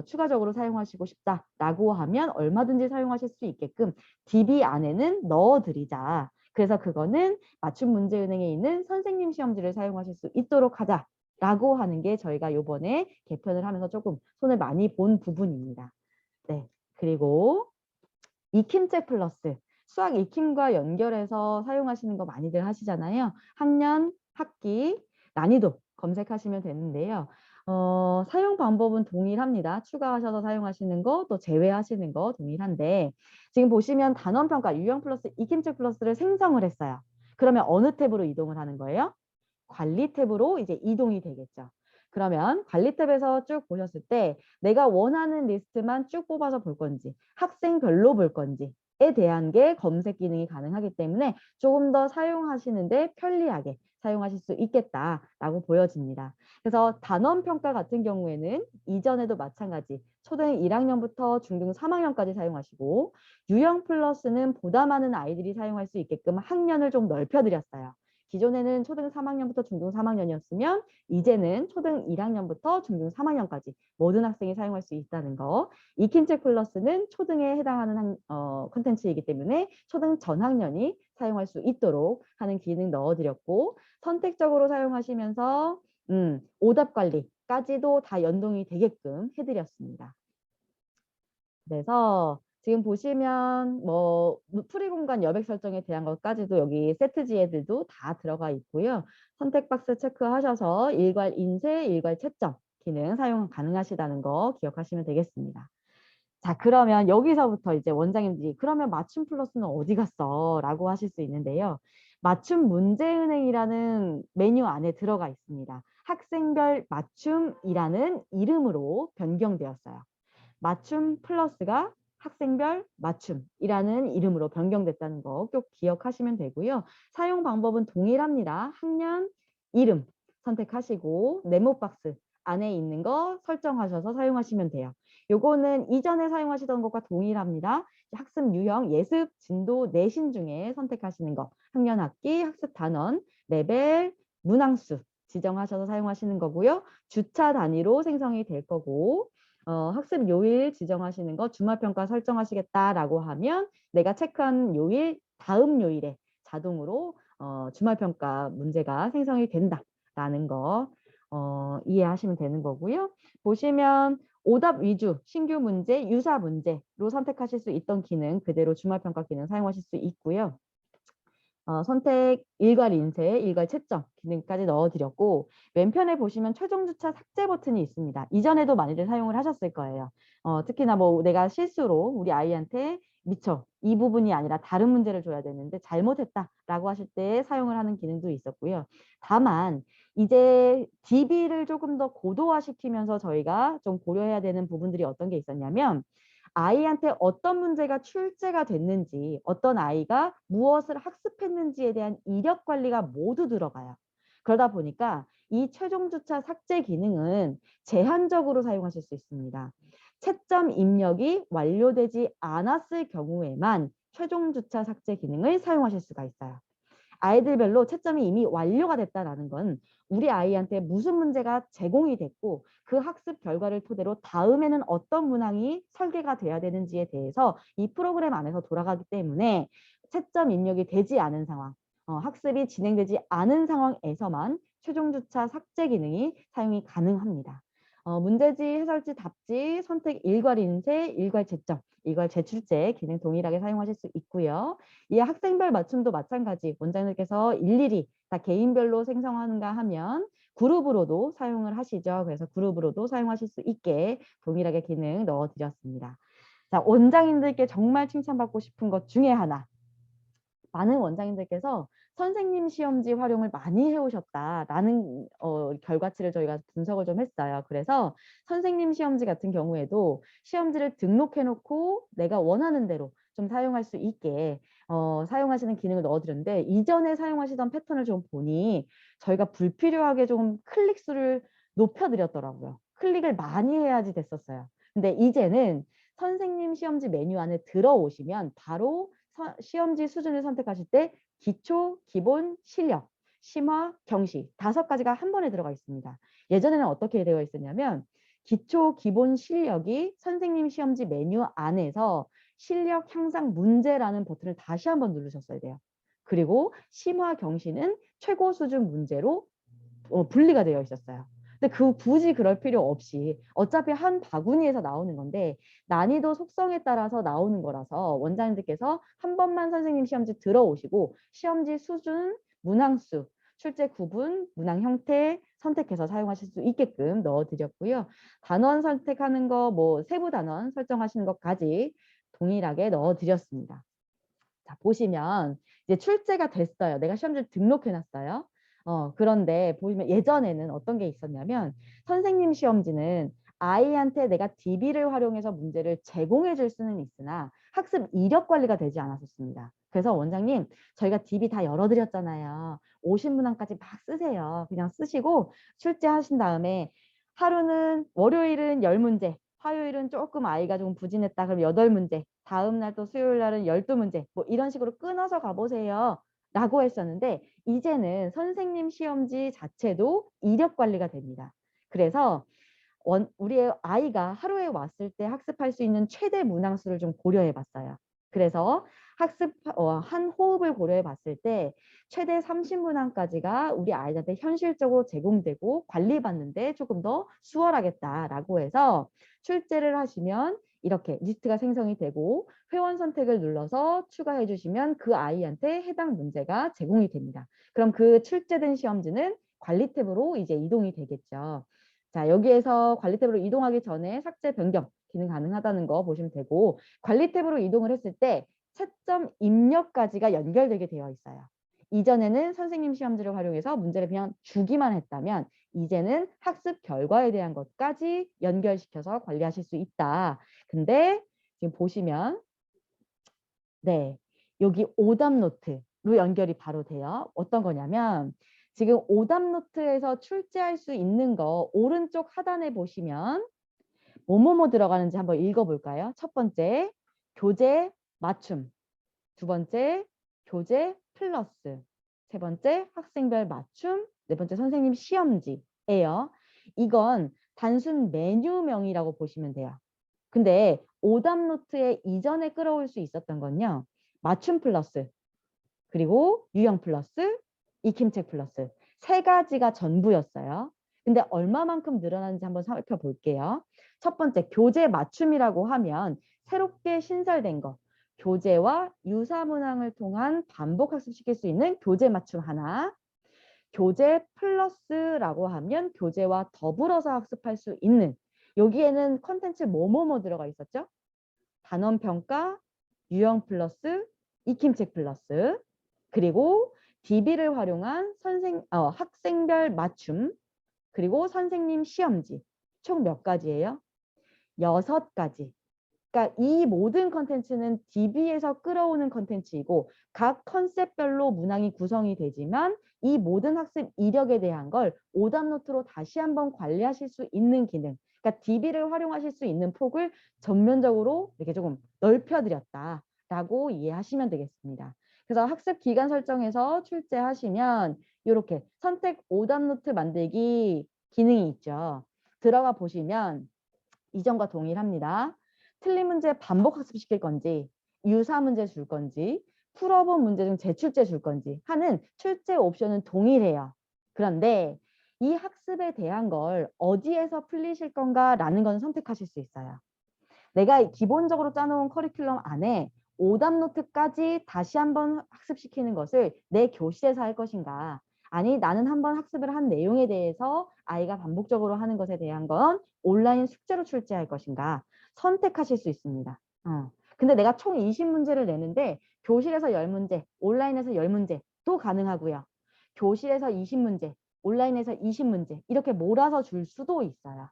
추가적으로 사용하시고 싶다라고 하면 얼마든지 사용하실 수 있게끔 DB 안에는 넣어드리자. 그래서 그거는 맞춤 문제은행에 있는 선생님 시험지를 사용하실 수 있도록 하자라고 하는 게 저희가 요번에 개편을 하면서 조금 손을 많이 본 부분입니다. 네. 그리고 익힘책 플러스. 수학 익힘과 연결해서 사용하시는 거 많이들 하시잖아요. 학년, 학기, 난이도 검색하시면 되는데요. 사용 방법은 동일합니다. 추가하셔서 사용하시는 거, 또 제외하시는 거 동일한데 지금 보시면 단원평가, 유형 플러스, 익힘책 플러스를 생성을 했어요. 그러면 어느 탭으로 이동을 하는 거예요? 관리 탭으로 이제 이동이 되겠죠. 그러면 관리 탭에서 쭉 보셨을 때 내가 원하는 리스트만 쭉 뽑아서 볼 건지 학생별로 볼 건지에 대한 게 검색 기능이 가능하기 때문에 조금 더 사용하시는데 편리하게 사용하실 수 있겠다라고 보여집니다. 그래서 단원평가 같은 경우에는 이전에도 마찬가지 초등 1학년부터 중등 3학년까지 사용하시고 유형 플러스는 보다 많은 아이들이 사용할 수 있게끔 학년을 좀 넓혀드렸어요. 기존에는 초등 3학년부터 중등 3학년이었으면 이제는 초등 1학년부터 중등 3학년까지 모든 학생이 사용할 수 있다는 거. 익힘책 플러스는 초등에 해당하는 콘텐츠이기 때문에 초등 전학년이 사용할 수 있도록 하는 기능 넣어드렸고 선택적으로 사용하시면서 오답 관리까지도 다 연동이 되게끔 해드렸습니다. 그래서 지금 보시면 뭐 풀이 공간 여백 설정에 대한 것까지도 여기 세트지에들도 다 들어가 있고요. 선택 박스 체크하셔서 일괄 인쇄, 일괄 채점 기능 사용 가능하시다는 거 기억하시면 되겠습니다. 자, 그러면 여기서부터 이제 원장님들이 그러면 맞춤 플러스는 어디 갔어? 라고 하실 수 있는데요. 맞춤 문제은행이라는 메뉴 안에 들어가 있습니다. 학생별 맞춤이라는 이름으로 변경되었어요. 맞춤 플러스가 학생별 맞춤이라는 이름으로 변경됐다는 거 꼭 기억하시면 되고요. 사용 방법은 동일합니다. 학년, 이름 선택하시고 네모 박스 안에 있는 거 설정하셔서 사용하시면 돼요. 요거는 이전에 사용하시던 것과 동일합니다. 학습 유형, 예습, 진도, 내신 중에 선택하시는 거. 학년, 학기, 학습 단원, 레벨, 문항수 지정하셔서 사용하시는 거고요. 주차 단위로 생성이 될 거고 학습 요일 지정하시는 거 주말평가 설정하시겠다라고 하면 내가 체크한 요일 다음 요일에 자동으로 주말평가 문제가 생성이 된다라는 거 이해하시면 되는 거고요. 보시면 오답 위주 신규 문제, 유사 문제로 선택하실 수 있던 기능 그대로 주말평가 기능 사용하실 수 있고요. 선택 일괄 인쇄, 일괄 채점 기능까지 넣어드렸고 왼편에 보시면 최종 주차 삭제 버튼이 있습니다. 이전에도 많이들 사용을 하셨을 거예요. 특히나 뭐 내가 실수로 우리 아이한테 미처 이 부분이 아니라 다른 문제를 줘야 되는데 잘못했다라고 하실 때 사용을 하는 기능도 있었고요. 다만 이제 DB를 조금 더 고도화시키면서 저희가 좀 고려해야 되는 부분들이 어떤 게 있었냐면 아이한테 어떤 문제가 출제가 됐는지, 어떤 아이가 무엇을 학습했는지에 대한 이력 관리가 모두 들어가요. 그러다 보니까 이 최종 주차 삭제 기능은 제한적으로 사용하실 수 있습니다. 채점 입력이 완료되지 않았을 경우에만 최종 주차 삭제 기능을 사용하실 수가 있어요. 아이들별로 채점이 이미 완료가 됐다라는 건 우리 아이한테 무슨 문제가 제공이 됐고 그 학습 결과를 토대로 다음에는 어떤 문항이 설계가 돼야 되는지에 대해서 이 프로그램 안에서 돌아가기 때문에 채점 입력이 되지 않은 상황, 학습이 진행되지 않은 상황에서만 최종 주차 삭제 기능이 사용이 가능합니다. 문제지, 해설지, 답지, 선택 일괄 인쇄, 일괄 채점, 일괄 재출제 기능 동일하게 사용하실 수 있고요. 이 학생별 맞춤도 마찬가지 원장님께서 일일이 다 개인별로 생성하는가 하면 그룹으로도 사용을 하시죠. 그래서 그룹으로도 사용하실 수 있게 동일하게 기능 넣어드렸습니다. 자, 원장님들께 정말 칭찬받고 싶은 것 중에 하나. 많은 원장님들께서 선생님 시험지 활용을 많이 해오셨다라는 결과치를 저희가 분석을 좀 했어요. 그래서 선생님 시험지 같은 경우에도 시험지를 등록해놓고 내가 원하는 대로 좀 사용할 수 있게 사용하시는 기능을 넣어드렸는데 이전에 사용하시던 패턴을 좀 보니 저희가 불필요하게 좀 클릭 수를 높여드렸더라고요. 클릭을 많이 해야지 됐었어요. 근데 이제는 선생님 시험지 메뉴 안에 들어오시면 바로 시험지 수준을 선택하실 때 기초, 기본, 실력, 심화, 경시 5가지가 한 번에 들어가 있습니다. 예전에는 어떻게 되어 있었냐면 기초, 기본, 실력이 선생님 시험지 메뉴 안에서 실력 향상 문제라는 버튼을 다시 한번 누르셨어야 돼요. 그리고 심화, 경시는 최고 수준 문제로 분리가 되어 있었어요. 근데 굳이 그럴 필요 없이 어차피 한 바구니에서 나오는 건데 난이도 속성에 따라서 나오는 거라서 원장님들께서 한 번만 선생님 시험지 들어오시고 시험지 수준, 문항수, 출제 구분, 문항 형태 선택해서 사용하실 수 있게끔 넣어드렸고요. 단원 선택하는 거, 뭐 세부 단원 설정하시는 것까지 동일하게 넣어드렸습니다. 자, 보시면 이제 출제가 됐어요. 내가 시험지를 등록해놨어요. 그런데 보시면 예전에는 어떤 게 있었냐면 선생님 시험지는 아이한테 내가 DB를 활용해서 문제를 제공해 줄 수는 있으나 학습 이력 관리가 되지 않았었습니다. 그래서 원장님 저희가 DB 다 열어드렸잖아요. 오신 문항까지 막 쓰세요. 그냥 쓰시고 출제하신 다음에 하루는 월요일은 10문제, 화요일은 조금 아이가 좀 부진했다. 그럼 8문제, 다음 날 또 수요일 날은 12문제, 뭐 이런 식으로 끊어서 가보세요. 라고 했었는데 이제는 선생님 시험지 자체도 이력 관리가 됩니다. 그래서 우리의 아이가 하루에 왔을 때 학습할 수 있는 최대 문항수를 좀 고려해 봤어요. 그래서 한 호흡을 고려해 봤을 때 최대 30문항까지가 우리 아이한테 현실적으로 제공되고 관리받는데 조금 더 수월하겠다라고 해서 출제를 하시면 이렇게 리스트가 생성이 되고 회원 선택을 눌러서 추가해 주시면 그 아이한테 해당 문제가 제공이 됩니다. 그럼 그 출제된 시험지는 관리 탭으로 이제 이동이 되겠죠. 자, 여기에서 관리 탭으로 이동하기 전에 삭제 변경 기능 가능하다는 거 보시면 되고 관리 탭으로 이동을 했을 때 채점 입력까지가 연결되게 되어 있어요. 이전에는 선생님 시험지를 활용해서 문제를 그냥 주기만 했다면 이제는 학습 결과에 대한 것까지 연결시켜서 관리하실 수 있다. 근데 지금 보시면 네, 여기 오답 노트로 연결이 바로 돼요. 어떤 거냐면 지금 오답 노트에서 출제할 수 있는 거 오른쪽 하단에 보시면 뭐뭐뭐 들어가는지 한번 읽어볼까요? 첫 번째, 교재 맞춤. 두 번째, 교재 플러스. 세 번째, 학생별 맞춤. 네 번째, 선생님 시험지예요. 이건 단순 메뉴명이라고 보시면 돼요. 근데 오답 노트에 이전에 끌어올 수 있었던 건요. 맞춤 플러스, 그리고 유형 플러스, 익힘책 플러스 3가지가 전부였어요. 근데 얼마만큼 늘어나는지 한번 살펴볼게요. 첫 번째, 교재 맞춤이라고 하면 새롭게 신설된 거. 교재와 유사 문항을 통한 반복 학습시킬 수 있는 교재 맞춤 하나. 교재 플러스라고 하면 교재와 더불어서 학습할 수 있는 여기에는 컨텐츠 뭐뭐뭐 들어가 있었죠? 단원 평가, 유형 플러스, 익힘책 플러스, 그리고 DB를 활용한 학생별 맞춤, 그리고 선생님 시험지. 총 몇 가지예요? 6가지. 그러니까 이 모든 컨텐츠는 DB에서 끌어오는 컨텐츠이고 각 컨셉별로 문항이 구성이 되지만 이 모든 학습 이력에 대한 걸 오답 노트로 다시 한번 관리하실 수 있는 기능. 그러니까 DB를 활용하실 수 있는 폭을 전면적으로 이렇게 조금 넓혀드렸다라고 이해하시면 되겠습니다. 그래서 학습 기간 설정에서 출제하시면 이렇게 선택 오답 노트 만들기 기능이 있죠. 들어가 보시면 이전과 동일합니다. 틀린 문제 반복 학습시킬 건지, 유사 문제 줄 건지, 풀어본 문제 중 재출제 줄 건지 하는 출제 옵션은 동일해요. 그런데 이 학습에 대한 걸 어디에서 풀리실 건가라는 건 선택하실 수 있어요. 내가 기본적으로 짜놓은 커리큘럼 안에 오답 노트까지 다시 한번 학습시키는 것을 내 교실에서 할 것인가, 아니 나는 한번 학습을 한 내용에 대해서 아이가 반복적으로 하는 것에 대한 건 온라인 숙제로 출제할 것인가 선택하실 수 있습니다. 근데 내가 총 20문제를 내는데 교실에서 10문제, 온라인에서 10문제도 가능하고요. 교실에서 20문제, 온라인에서 20문제 이렇게 몰아서 줄 수도 있어요.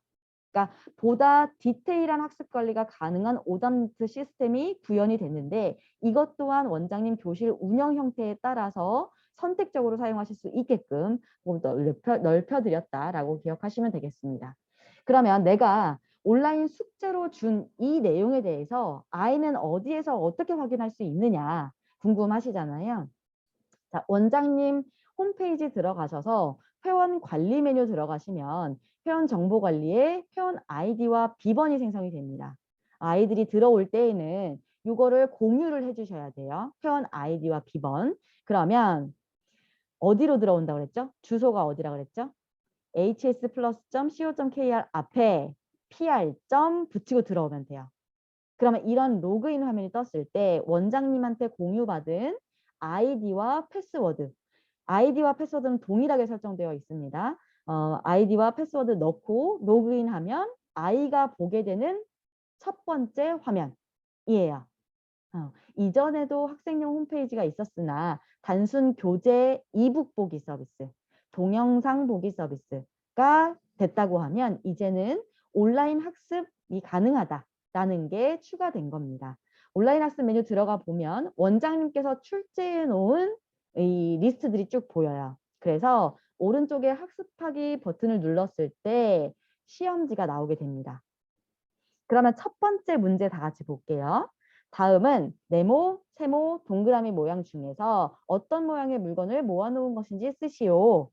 그러니까 보다 디테일한 학습 관리가 가능한 오던트 시스템이 구현이 됐는데 이것 또한 원장님 교실 운영 형태에 따라서 선택적으로 사용하실 수 있게끔 넓혀드렸다라고 기억하시면 되겠습니다. 그러면 내가 온라인 숙제로 준 이 내용에 대해서 아이는 어디에서 어떻게 확인할 수 있느냐 궁금하시잖아요. 자, 원장님 홈페이지 들어가셔서 회원 관리 메뉴 들어가시면 회원 정보 관리에 회원 아이디와 비번이 생성이 됩니다. 아이들이 들어올 때에는 이거를 공유를 해주셔야 돼요. 회원 아이디와 비번. 그러면 어디로 들어온다고 그랬죠? 주소가 어디라 그랬죠? hsplus.co.kr 앞에 pr 붙이고 들어오면 돼요. 그러면 이런 로그인 화면이 떴을 때 원장님한테 공유받은 아이디와 패스워드, 아이디와 패스워드는 동일하게 설정되어 있습니다. 아이디와 패스워드 넣고 로그인하면 아이가 보게 되는 첫 번째 화면이에요. 이전에도 학생용 홈페이지가 있었으나 단순 교재 이북 보기 서비스, 동영상 보기 서비스가 됐다고 하면 이제는 온라인 학습이 가능하다라는 게 추가된 겁니다. 온라인 학습 메뉴 들어가 보면 원장님께서 출제해 놓은 이 리스트들이 쭉 보여요. 그래서 오른쪽에 학습하기 버튼을 눌렀을 때 시험지가 나오게 됩니다. 그러면 첫 번째 문제 다 같이 볼게요. 다음은 네모, 세모, 동그라미 모양 중에서 어떤 모양의 물건을 모아놓은 것인지 쓰시오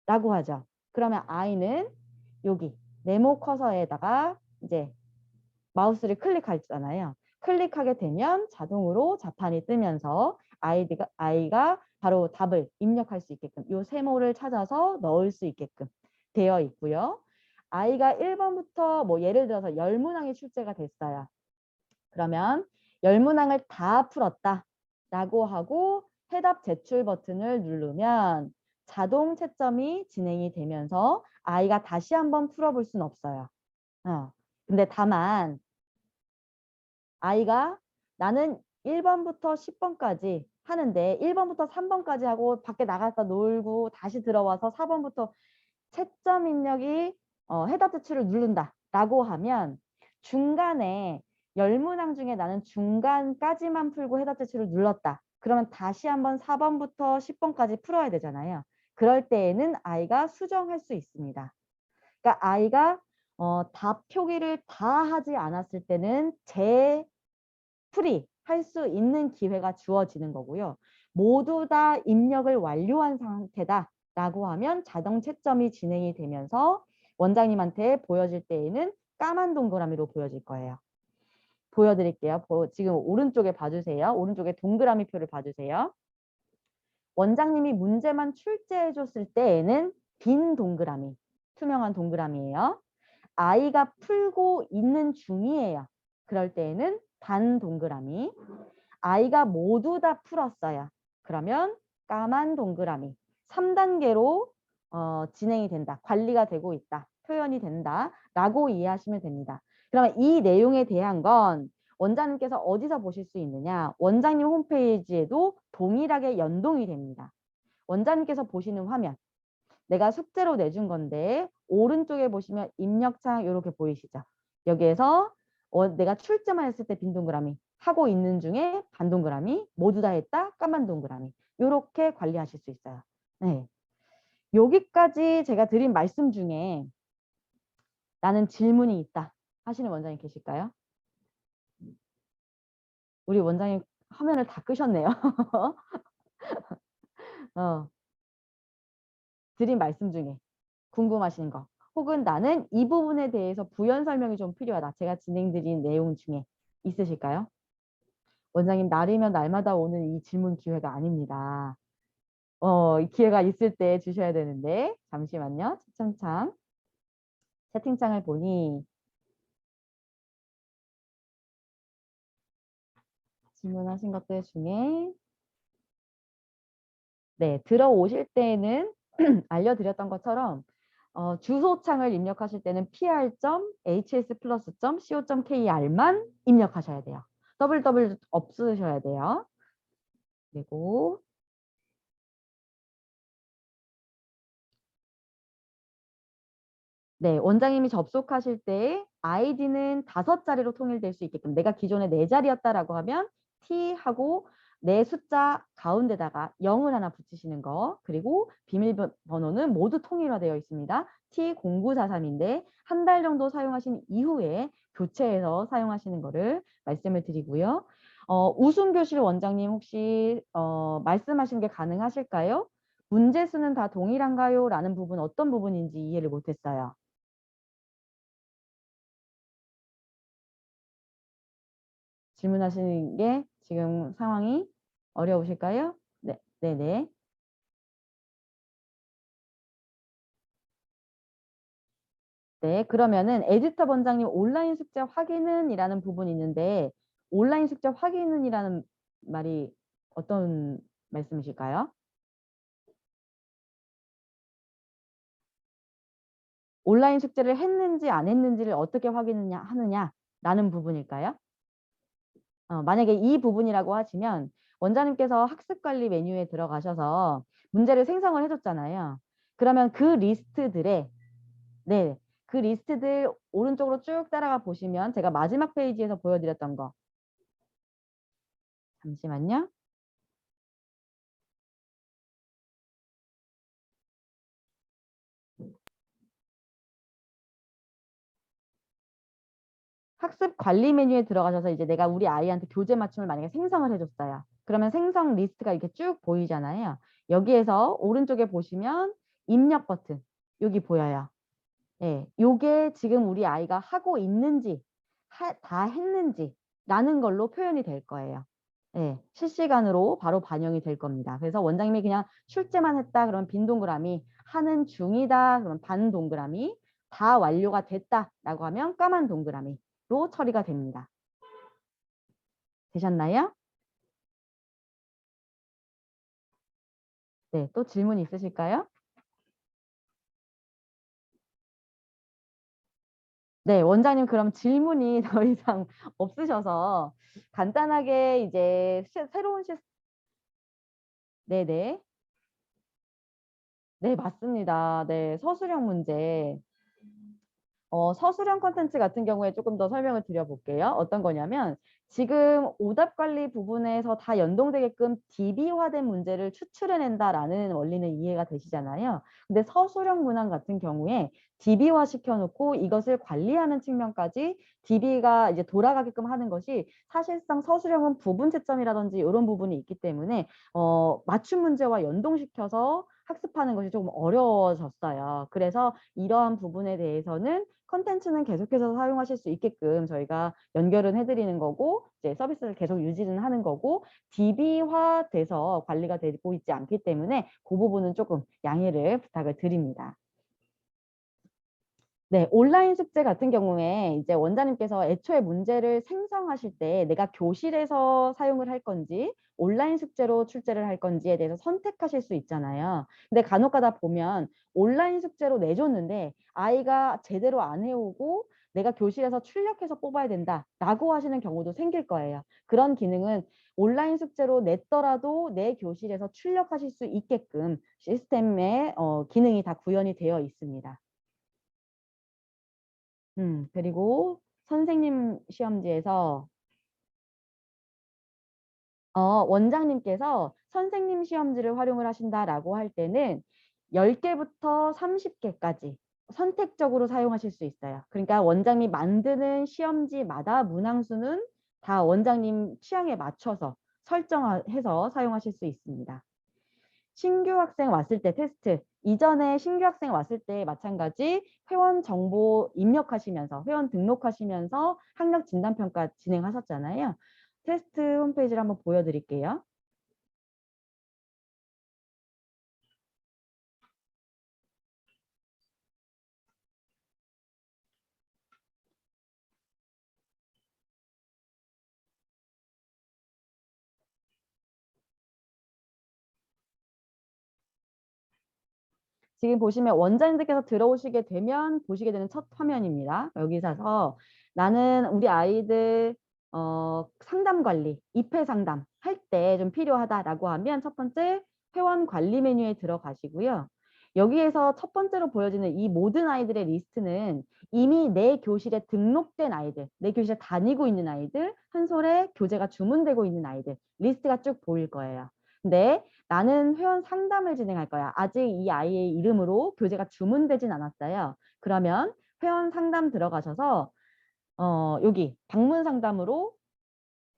라고 하죠. 그러면 아이는 여기 네모 커서에다가 이제 마우스를 클릭하잖아요. 클릭하게 되면 자동으로 자판이 뜨면서 아이가 바로 답을 입력할 수 있게끔 이 세모를 찾아서 넣을 수 있게끔 되어 있고요. 아이가 1번부터 뭐 예를 들어서 10문항이 출제가 됐어요. 그러면 10문항을 다 풀었다 라고 하고 해답 제출 버튼을 누르면 자동 채점이 진행이 되면서 아이가 다시 한번 풀어볼 수는 없어요. 근데 다만 아이가 나는 1번부터 10번까지 하는데 1번부터 3번까지 하고 밖에 나갔다 놀고 다시 들어와서 4번부터 채점 입력이 해답 제출을 누른다 라고 하면 중간에 10문항 중에 나는 중간까지만 풀고 해답 제출을 눌렀다. 그러면 다시 한번 4번부터 10번까지 풀어야 되잖아요. 그럴 때에는 아이가 수정할 수 있습니다. 그러니까 아이가 답 표기를 다 하지 않았을 때는 재풀이 할 수 있는 기회가 주어지는 거고요. 모두 다 입력을 완료한 상태다 라고 하면 자동 채점이 진행이 되면서 원장님한테 보여질 때에는 까만 동그라미로 보여질 거예요. 보여드릴게요. 지금 오른쪽에 봐주세요. 오른쪽에 동그라미 표를 봐주세요. 원장님이 문제만 출제해 줬을 때에는 빈 동그라미, 투명한 동그라미예요. 아이가 풀고 있는 중이에요. 그럴 때에는 반 동그라미. 아이가 모두 다 풀었어요. 그러면 까만 동그라미. 3단계로 진행이 된다. 관리가 되고 있다. 표현이 된다. 라고 이해하시면 됩니다. 그러면 이 내용에 대한 건 원장님께서 어디서 보실 수 있느냐? 원장님 홈페이지에도 동일하게 연동이 됩니다. 원장님께서 보시는 화면. 내가 숙제로 내준 건데 오른쪽에 보시면 입력창 이렇게 보이시죠? 여기에서 내가 출제만 했을 때 빈 동그라미, 하고 있는 중에 반 동그라미, 모두 다 했다 까만 동그라미 이렇게 관리하실 수 있어요. 네. 여기까지 제가 드린 말씀 중에 나는 질문이 있다 하시는 원장님 계실까요? 우리 원장님 화면을 다 끄셨네요. 드린 말씀 중에 궁금하신 거 혹은 나는 이 부분에 대해서 부연 설명이 좀 필요하다. 제가 진행드린 내용 중에 있으실까요? 원장님 날이면 날마다 오는 이 질문 기회가 아닙니다. 기회가 있을 때 주셔야 되는데 잠시만요. 채팅창 채팅창을 보니 질문하신 것들 중에 네 들어오실 때는 알려드렸던 것처럼 주소창을 입력하실 때는 pr.hsplus.co.kr만 입력하셔야 돼요. www 없으셔야 돼요. 그리고 네, 원장님이 접속하실 때 아이디는 5자리로 통일될 수 있게끔 내가 기존에 4자리였다라고 하면 T하고 내 숫자 가운데다가 0을 하나 붙이시는 거 그리고 비밀번호는 모두 통일화되어 있습니다. T0943인데 한 달 정도 사용하신 이후에 교체해서 사용하시는 거를 말씀을 드리고요. 우순교실 원장님 혹시 말씀하시는 게 가능하실까요? 문제 수는 다 동일한가요? 라는 부분 어떤 부분인지 이해를 못했어요. 질문하시는 게 지금 상황이 어려우실까요? 네, 네네. 네, 그러면은 에디터 원장님 온라인 숙제 확인은 이라는 부분이 있는데 온라인 숙제 확인은 이라는 말이 어떤 말씀이실까요? 온라인 숙제를 했는지 안 했는지를 어떻게 하느냐라는 부분일까요? 만약에 이 부분이라고 하시면 원장님께서 학습관리 메뉴에 들어가셔서 문제를 생성을 해줬잖아요. 그러면 그 리스트들에 네, 그 리스트들 오른쪽으로 쭉 따라가 보시면 제가 마지막 페이지에서 보여드렸던 거 잠시만요. 학습 관리 메뉴에 들어가셔서 이제 내가 우리 아이한테 교재 맞춤을 만약에 생성을 해줬어요. 그러면 생성 리스트가 이렇게 쭉 보이잖아요. 여기에서 오른쪽에 보시면 입력 버튼 여기 보여요. 예, 요게 지금 우리 아이가 하고 있는지 다 했는지 라는 걸로 표현이 될 거예요. 예, 실시간으로 바로 반영이 될 겁니다. 그래서 원장님이 그냥 출제만 했다 그러면 빈 동그라미, 하는 중이다 그러면 반 동그라미, 다 완료가 됐다라고 하면 까만 동그라미로 처리가 됩니다. 되셨나요? 네, 또 질문 있으실까요? 네, 원장님 그럼 질문이 더 이상 없으셔서 간단하게 이제 새로운 네네. 네, 맞습니다. 네, 서술형 문제. 서술형 콘텐츠 같은 경우에 조금 더 설명을 드려볼게요. 어떤 거냐면 지금 오답 관리 부분에서 다 연동되게끔 DB화된 문제를 추출해낸다라는 원리는 이해가 되시잖아요. 근데 서술형 문항 같은 경우에 DB화 시켜놓고 이것을 관리하는 측면까지 DB가 이제 돌아가게끔 하는 것이 사실상 서술형은 부분 채점이라든지 이런 부분이 있기 때문에 맞춤 문제와 연동시켜서 학습하는 것이 조금 어려워졌어요. 그래서 이러한 부분에 대해서는 컨텐츠는 계속해서 사용하실 수 있게끔 저희가 연결은 해드리는 거고 이제 서비스를 계속 유지는 하는 거고 DB화 돼서 관리가 되고 있지 않기 때문에 그 부분은 조금 양해를 부탁을 드립니다. 네, 온라인 숙제 같은 경우에 이제 원장님께서 애초에 문제를 생성하실 때 내가 교실에서 사용을 할 건지 온라인 숙제로 출제를 할 건지에 대해서 선택하실 수 있잖아요. 근데 간혹 가다 보면 온라인 숙제로 내줬는데 아이가 제대로 안 해오고 내가 교실에서 출력해서 뽑아야 된다라고 하시는 경우도 생길 거예요. 그런 기능은 온라인 숙제로 냈더라도 내 교실에서 출력하실 수 있게끔 시스템에 기능이 다 구현이 되어 있습니다. 그리고 선생님 시험지에서 원장님께서 선생님 시험지를 활용을 하신다라고 할 때는 10개부터 30개까지 선택적으로 사용하실 수 있어요. 그러니까 원장님이 만드는 시험지마다 문항수는 다 원장님 취향에 맞춰서 설정해서 사용하실 수 있습니다. 신규 학생 왔을 때 테스트, 이전에 신규 학생 왔을 때 마찬가지 회원 정보 입력하시면서 회원 등록하시면서 학력 진단평가 진행하셨잖아요. 테스트 홈페이지를 한번 보여드릴게요. 지금 보시면 원장님들께서 들어오시게 되면 보시게 되는 첫 화면입니다. 여기서 나는 우리 아이들 상담 관리, 입회 상담 할 때 좀 필요하다라고 하면 첫 번째 회원 관리 메뉴에 들어가시고요. 여기에서 첫 번째로 보여지는 이 모든 아이들의 리스트는 이미 내 교실에 등록된 아이들, 내 교실에 다니고 있는 아이들, 한 솔에 교재가 주문되고 있는 아이들 리스트가 쭉 보일 거예요. 근데 나는 회원 상담을 진행할 거야. 아직 이 아이의 이름으로 교재가 주문되진 않았어요. 그러면 회원 상담 들어가셔서 여기 방문 상담으로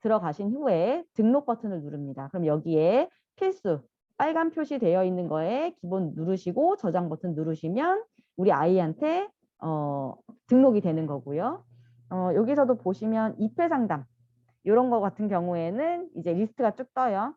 들어가신 후에 등록 버튼을 누릅니다. 그럼 여기에 필수 빨간 표시되어 있는 거에 기본 누르시고 저장 버튼 누르시면 우리 아이한테 등록이 되는 거고요. 여기서도 보시면 입회 상담 이런 거 같은 경우에는 이제 리스트가 쭉 떠요.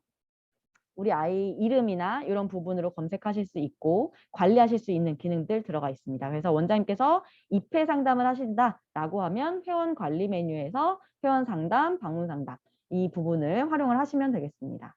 우리 아이 이름이나 이런 부분으로 검색하실 수 있고 관리하실 수 있는 기능들 들어가 있습니다. 그래서 원장님께서 입회 상담을 하신다라고 하면 회원 관리 메뉴에서 회원 상담, 방문 상담 이 부분을 활용을 하시면 되겠습니다.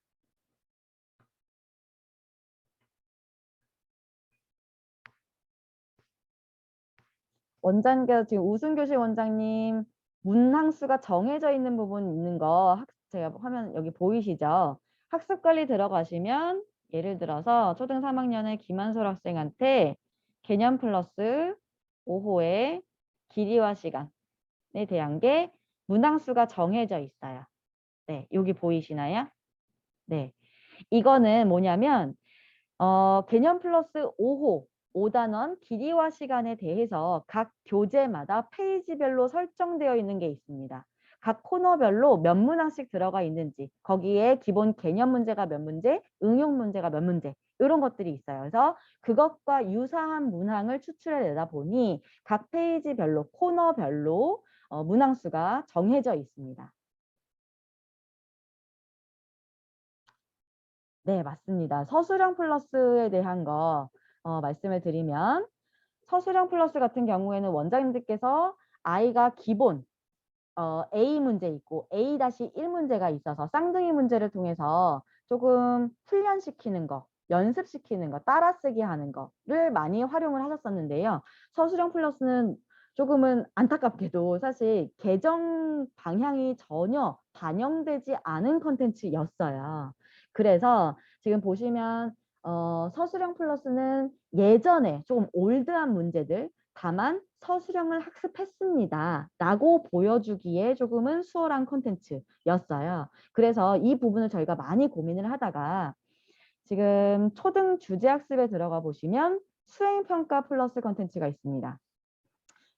원장님께서 지금 우순교실 원장님 문항수가 정해져 있는 부분 있는 거 제가 화면 여기 보이시죠? 학습관리 들어가시면 예를 들어서 초등 3학년의 김한솔 학생한테 개념 플러스 5호의 길이와 시간에 대한 게 문항수가 정해져 있어요. 네, 여기 보이시나요? 네, 이거는 뭐냐면 개념 플러스 5호 5단원 길이와 시간에 대해서 각 교재마다 페이지별로 설정되어 있는 게 있습니다. 각 코너별로 몇 문항씩 들어가 있는지 거기에 기본 개념 문제가 몇 문제, 응용 문제가 몇 문제 이런 것들이 있어요. 그래서 그것과 유사한 문항을 추출해내다 보니 각 페이지별로 코너별로 문항수가 정해져 있습니다. 네, 맞습니다. 서술형 플러스에 대한 거 말씀을 드리면 서술형 플러스 같은 경우에는 원장님들께서 아이가 기본 A 문제 있고 A-1 문제가 있어서 쌍둥이 문제를 통해서 조금 훈련시키는 거, 연습시키는 거, 따라쓰기 하는 거를 많이 활용을 하셨었는데요. 서술형 플러스는 조금은 안타깝게도 사실 개정 방향이 전혀 반영되지 않은 컨텐츠였어요. 그래서 지금 보시면 서술형 플러스는 예전에 조금 올드한 문제들 다만 서술형을 학습했습니다 라고 보여주기에 조금은 수월한 콘텐츠였어요. 그래서 이 부분을 저희가 많이 고민을 하다가 지금 초등 주제학습에 들어가 보시면 수행평가 플러스 콘텐츠가 있습니다.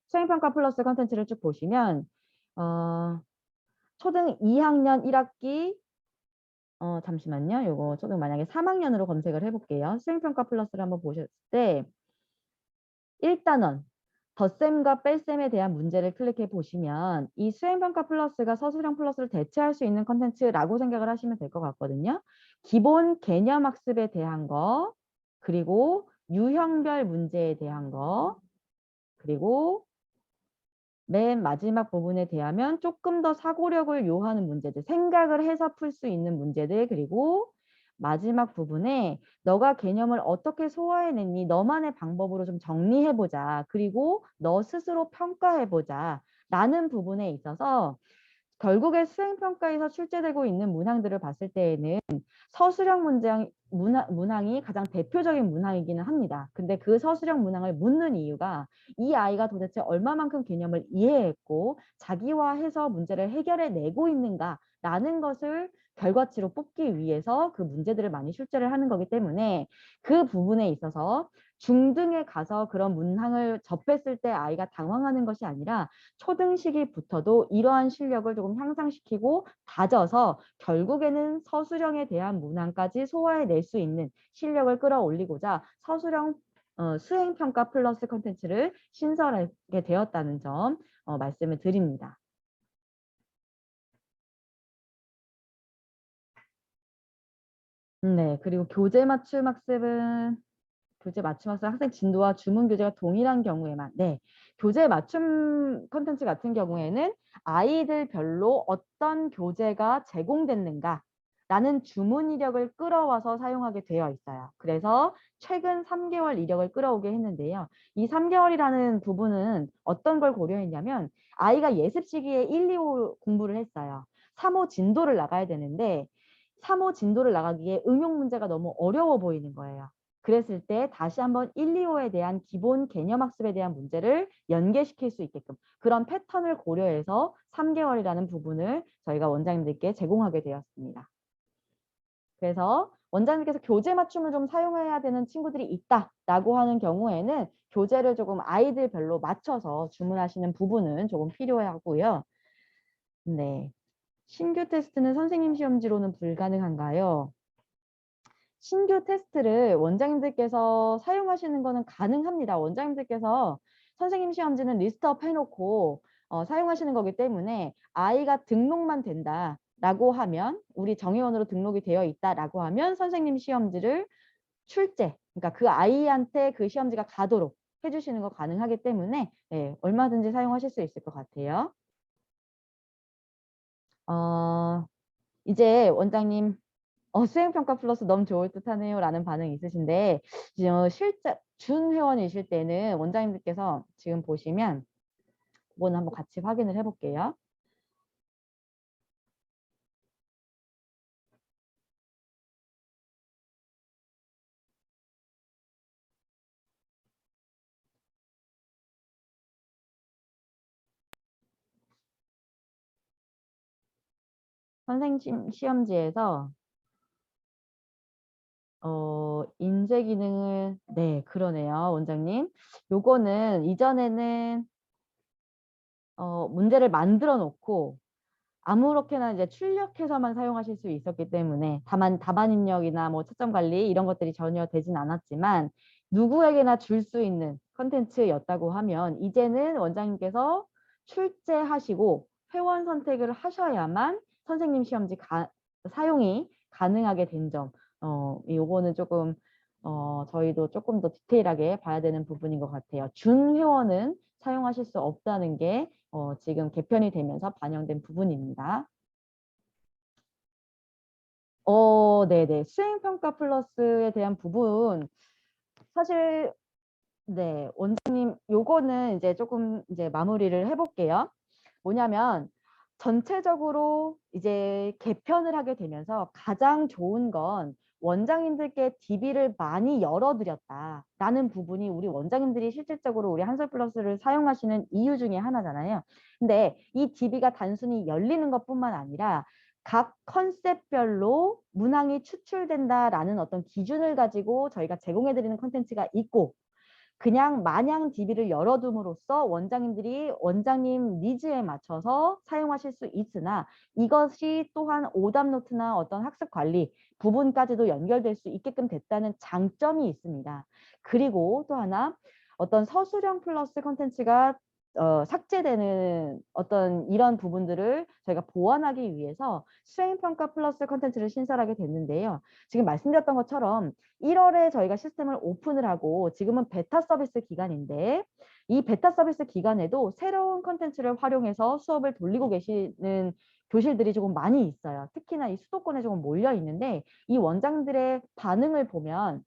수행평가 플러스 콘텐츠를 쭉 보시면 초등 2학년 1학기 잠시만요. 요거 초등 만약에 3학년으로 검색을 해볼게요. 수행평가 플러스를 한번 보셨을 때 1단원 덧셈과 뺄셈에 대한 문제를 클릭해 보시면 이 수행평가 플러스가 서술형 플러스를 대체할 수 있는 컨텐츠라고 생각을 하시면 될 것 같거든요. 기본 개념 학습에 대한 거, 그리고 유형별 문제에 대한 거, 그리고 맨 마지막 부분에 대하면 조금 더 사고력을 요하는 문제들, 생각을 해서 풀 수 있는 문제들, 그리고 마지막 부분에 너가 개념을 어떻게 소화해냈니? 너만의 방법으로 좀 정리해보자. 그리고 너 스스로 평가해보자. 라는 부분에 있어서 결국에 수행평가에서 출제되고 있는 문항들을 봤을 때에는 서술형 문항이 가장 대표적인 문항이기는 합니다. 근데 그 서술형 문항을 묻는 이유가 이 아이가 도대체 얼마만큼 개념을 이해했고 자기화해서 문제를 해결해내고 있는가라는 것을 결과치로 뽑기 위해서 그 문제들을 많이 출제를 하는 거기 때문에 그 부분에 있어서 중등에 가서 그런 문항을 접했을 때 아이가 당황하는 것이 아니라 초등 시기부터도 이러한 실력을 조금 향상시키고 다져서 결국에는 서술형에 대한 문항까지 소화해낼 수 있는 실력을 끌어올리고자 서술형 수행평가 플러스 콘텐츠를 신설하게 되었다는 점 말씀을 드립니다. 네, 그리고 교재 맞춤 학습은 학생 진도와 주문 교재가 동일한 경우에만 교재 맞춤 콘텐츠 같은 경우에는 아이들별로 어떤 교재가 제공됐는가 라는 주문 이력을 끌어와서 사용하게 되어 있어요. 그래서 최근 3개월 이력을 끌어오게 했는데요. 이 3개월이라는 부분은 어떤 걸 고려했냐면 아이가 예습 시기에 1, 2호 공부를 했어요. 3호 진도를 나가야 되는데 3호 진도를 나가기에 응용 문제가 너무 어려워 보이는 거예요. 그랬을 때 다시 한번 1, 2호에 대한 기본 개념 학습에 대한 문제를 연계시킬 수 있게끔 그런 패턴을 고려해서 3개월이라는 부분을 저희가 원장님들께 제공하게 되었습니다. 그래서 원장님께서 교재 맞춤을 좀 사용해야 되는 친구들이 있다라고 하는 경우에는 교재를 조금 아이들별로 맞춰서 주문하시는 부분은 조금 필요하고요. 네. 신규 테스트는 선생님 시험지로는 불가능한가요? 신규 테스트를 원장님들께서 사용하시는 거는 가능합니다. 원장님들께서 선생님 시험지는 리스트업 해놓고 사용하시는 거기 때문에 아이가 등록만 된다라고 하면 우리 정회원으로 등록이 되어 있다라고 하면 선생님 시험지를 출제, 그러니까 그 아이한테 그 시험지가 가도록 해주시는 거 가능하기 때문에 네, 얼마든지 사용하실 수 있을 것 같아요. 이제 원장님 수행평가 플러스 너무 좋을 듯하네요 라는 반응이 있으신데 실제 준 회원이실 때는 원장님들께서 지금 보시면 그거는 한번 같이 확인을 해볼게요. 선생님 시험지에서 인쇄 기능을 네 그러네요 원장님. 요거는 이전에는 문제를 만들어 놓고 아무렇게나 이제 출력해서만 사용하실 수 있었기 때문에 다만 답안 입력이나 뭐 채점 관리 이런 것들이 전혀 되진 않았지만 누구에게나 줄 수 있는 컨텐츠였다고 하면 이제는 원장님께서 출제하시고 회원 선택을 하셔야만 선생님 시험지 사용이 가능하게 된 점. 요거는 조금 저희도 조금 더 디테일하게 봐야 되는 부분인 것 같아요. 준 회원은 사용하실 수 없다는 게 지금 개편이 되면서 반영된 부분입니다. 네네. 수행평가 플러스에 대한 부분 사실 네 원장님 요거는 이제 조금 이제 마무리를 해볼게요. 뭐냐면 전체적으로 이제 개편을 하게 되면서 가장 좋은 건 원장님들께 DB를 많이 열어드렸다라는 부분이 우리 원장님들이 실질적으로 우리 한솔플러스를 사용하시는 이유 중에 하나잖아요. 근데 이 DB가 단순히 열리는 것뿐만 아니라 각 컨셉별로 문항이 추출된다라는 어떤 기준을 가지고 저희가 제공해드리는 콘텐츠가 있고 그냥 마냥 DB를 열어둠으로써 원장님들이 원장님 니즈에 맞춰서 사용하실 수 있으나 이것이 또한 오답 노트나 어떤 학습 관리 부분까지도 연결될 수 있게끔 됐다는 장점이 있습니다. 그리고 또 하나 어떤 서술형 플러스 콘텐츠가 삭제되는 어떤 이런 부분들을 저희가 보완하기 위해서 수행평가 플러스 콘텐츠를 신설하게 됐는데요. 지금 말씀드렸던 것처럼 1월에 저희가 시스템을 오픈을 하고 지금은 베타 서비스 기간인데 이 베타 서비스 기간에도 새로운 콘텐츠를 활용해서 수업을 돌리고 계시는 교실들이 조금 많이 있어요. 특히나 이 수도권에 조금 몰려 있는데 이 원장들의 반응을 보면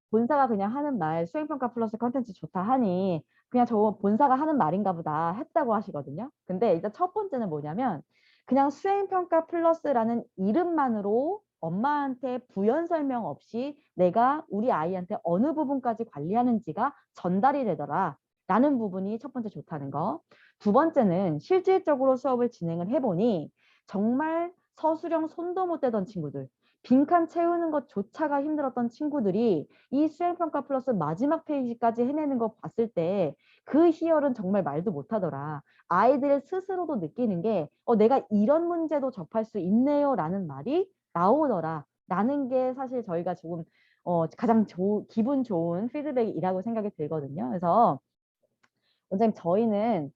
본사가 그냥 하는 말 수행평가 플러스 컨텐츠 좋다 하니 그냥 저 본사가 하는 말인가 보다 했다고 하시거든요. 근데 일단 첫 번째는 뭐냐면 그냥 수행평가 플러스라는 이름만으로 엄마한테 부연 설명 없이 내가 우리 아이한테 어느 부분까지 관리하는지가 전달이 되더라 라는 부분이 첫 번째 좋다는 거. 두 번째는 실질적으로 수업을 진행을 해보니 정말 서술형 손도 못 대던 친구들 빈칸 채우는 것조차가 힘들었던 친구들이 이 수행평가 플러스 마지막 페이지까지 해내는 거 봤을 때 그 희열은 정말 말도 못하더라. 아이들 스스로도 느끼는 게 내가 이런 문제도 접할 수 있네요 라는 말이 나오더라 라는 게 사실 저희가 조금 가장 기분 좋은 피드백이라고 생각이 들거든요. 그래서 원장님 저희는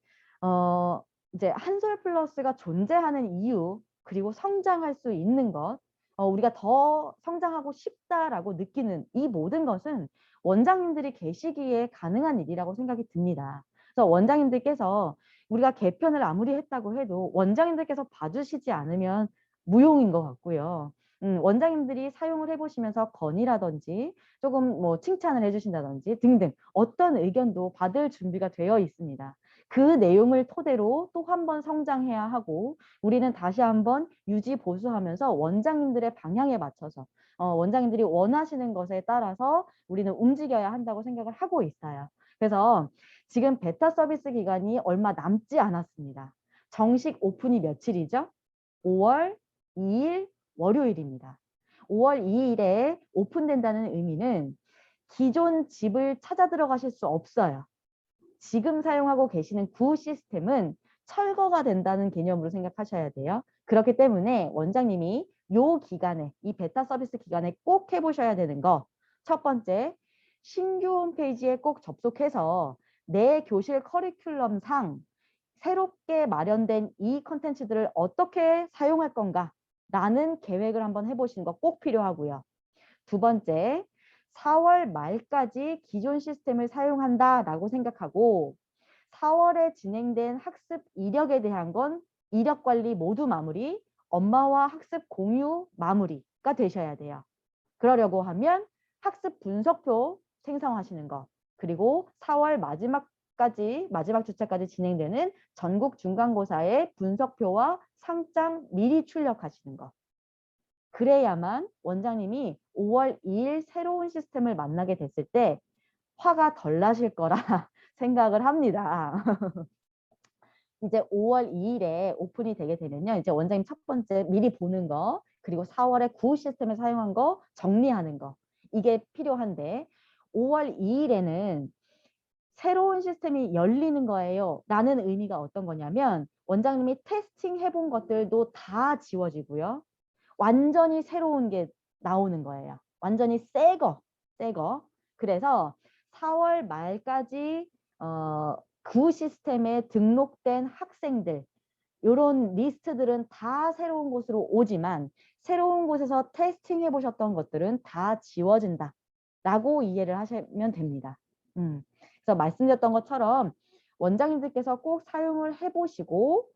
이제 한솔 플러스가 존재하는 이유 그리고 성장할 수 있는 것 우리가 더 성장하고 싶다라고 느끼는 이 모든 것은 원장님들이 계시기에 가능한 일이라고 생각이 듭니다. 그래서 원장님들께서 우리가 개편을 아무리 했다고 해도 원장님들께서 봐주시지 않으면 무용인 것 같고요. 원장님들이 사용을 해보시면서 건의라든지 조금 뭐 칭찬을 해주신다든지 등등 어떤 의견도 받을 준비가 되어 있습니다. 그 내용을 토대로 또 한 번 성장해야 하고 우리는 다시 한번 유지 보수하면서 원장님들의 방향에 맞춰서 원장님들이 원하시는 것에 따라서 우리는 움직여야 한다고 생각을 하고 있어요. 그래서 지금 베타 서비스 기간이 얼마 남지 않았습니다. 정식 오픈이 며칠이죠? 5월 2일 월요일입니다. 5월 2일에 오픈된다는 의미는 기존 집을 찾아 들어가실 수 없어요. 지금 사용하고 계시는 구 시스템은 철거가 된다는 개념으로 생각하셔야 돼요. 그렇기 때문에 원장님이 요 기간에, 이 베타 서비스 기간에 꼭 해보셔야 되는 거, 첫 번째, 신규 홈페이지에 꼭 접속해서 내 교실 커리큘럼상 새롭게 마련된 이 컨텐츠들을 어떻게 사용할 건가 라는 계획을 한번 해보시는 거 꼭 필요하고요. 두 번째, 4월 말까지 기존 시스템을 사용한다라고 생각하고 4월에 진행된 학습 이력에 대한 건 이력 관리 모두 마무리, 엄마와 학습 공유 마무리가 되셔야 돼요. 그러려고 하면 학습 분석표 생성하시는 거, 그리고 4월 마지막 주차까지 진행되는 전국 중간고사의 분석표와 상장 미리 출력하시는 거. 그래야만 원장님이 5월 2일 새로운 시스템을 만나게 됐을 때 화가 덜 나실 거라 생각을 합니다. 이제 5월 2일에 오픈이 되게 되면요. 이제 원장님 첫 번째 미리 보는 거, 그리고 4월에 구 시스템을 사용한 거 정리하는 거. 이게 필요한데 5월 2일에는 새로운 시스템이 열리는 거예요. 라는 의미가 어떤 거냐면 원장님이 테스팅 해본 것들도 다 지워지고요. 완전히 새로운 게 나오는 거예요. 완전히 새 거. 그래서 4월 말까지 구 시스템에 등록된 학생들 이런 리스트들은 다 새로운 곳으로 오지만 새로운 곳에서 테스팅 해보셨던 것들은 다 지워진다 라고 이해를 하시면 됩니다. 그래서 말씀드렸던 것처럼 원장님들께서 꼭 사용을 해보시고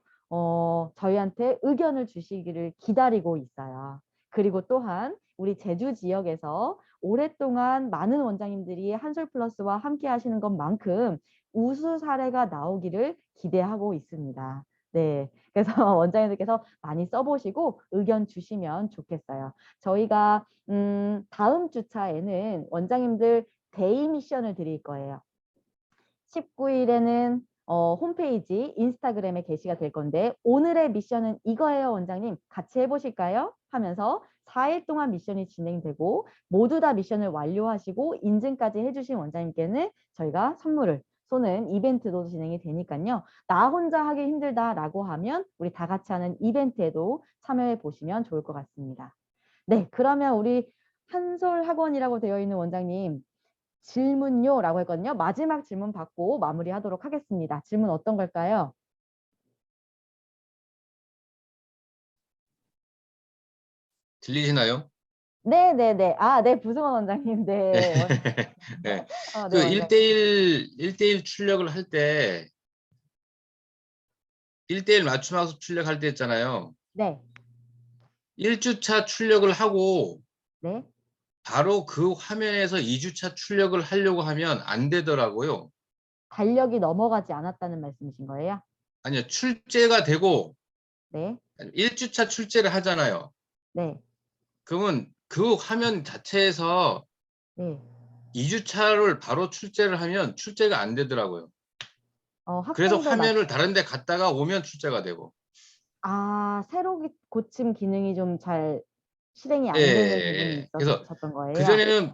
저희한테 의견을 주시기를 기다리고 있어요. 그리고 또한 우리 제주 지역에서 오랫동안 많은 원장님들이 한솔플러스와 함께 하시는 것만큼 우수 사례가 나오기를 기대하고 있습니다. 네, 그래서 원장님들께서 많이 써보시고 의견 주시면 좋겠어요. 저희가 다음 주차에는 원장님들 데이 미션을 드릴 거예요. 19일에는 홈페이지 인스타그램에 게시가 될 건데 오늘의 미션은 이거예요 원장님 같이 해보실까요? 하면서 4일 동안 미션이 진행되고 모두 다 미션을 완료하시고 인증까지 해주신 원장님께는 저희가 선물을 쏘는 이벤트도 진행이 되니까요. 나 혼자 하기 힘들다라고 하면 우리 다 같이 하는 이벤트에도 참여해 보시면 좋을 것 같습니다. 네, 그러면 우리 한솔학원이라고 되어 있는 원장님 질문요라고 했거든요. 마지막 질문 받고 마무리하도록 하겠습니다. 질문 어떤 걸까요? 들리시나요? 네네네. 아, 네, 부승원 원장님. 네. 네. 네, 그 원장님. 1대1 출력을 할 때 1대1 맞춤학습 출력할 때 있잖아요. 네. 1주차 출력을 하고 네. 바로 그 화면에서 2주차 출력을 하려고 하면 안 되더라고요. 달력이 넘어가지 않았다는 말씀이신 거예요? 아니요. 출제가 되고 네. 1주차 출제를 하잖아요. 네. 그러면 그 화면 자체에서 네. 2주차를 바로 출제를 하면 출제가 안 되더라고요. 그래서 학생들 화면을 다른 데 갔다가 오면 출제가 되고. 새로 고침 기능이 좀 잘 실행이 예, 안 예, 되는 부분이 예. 그래서 있었던 거예요. 그전에는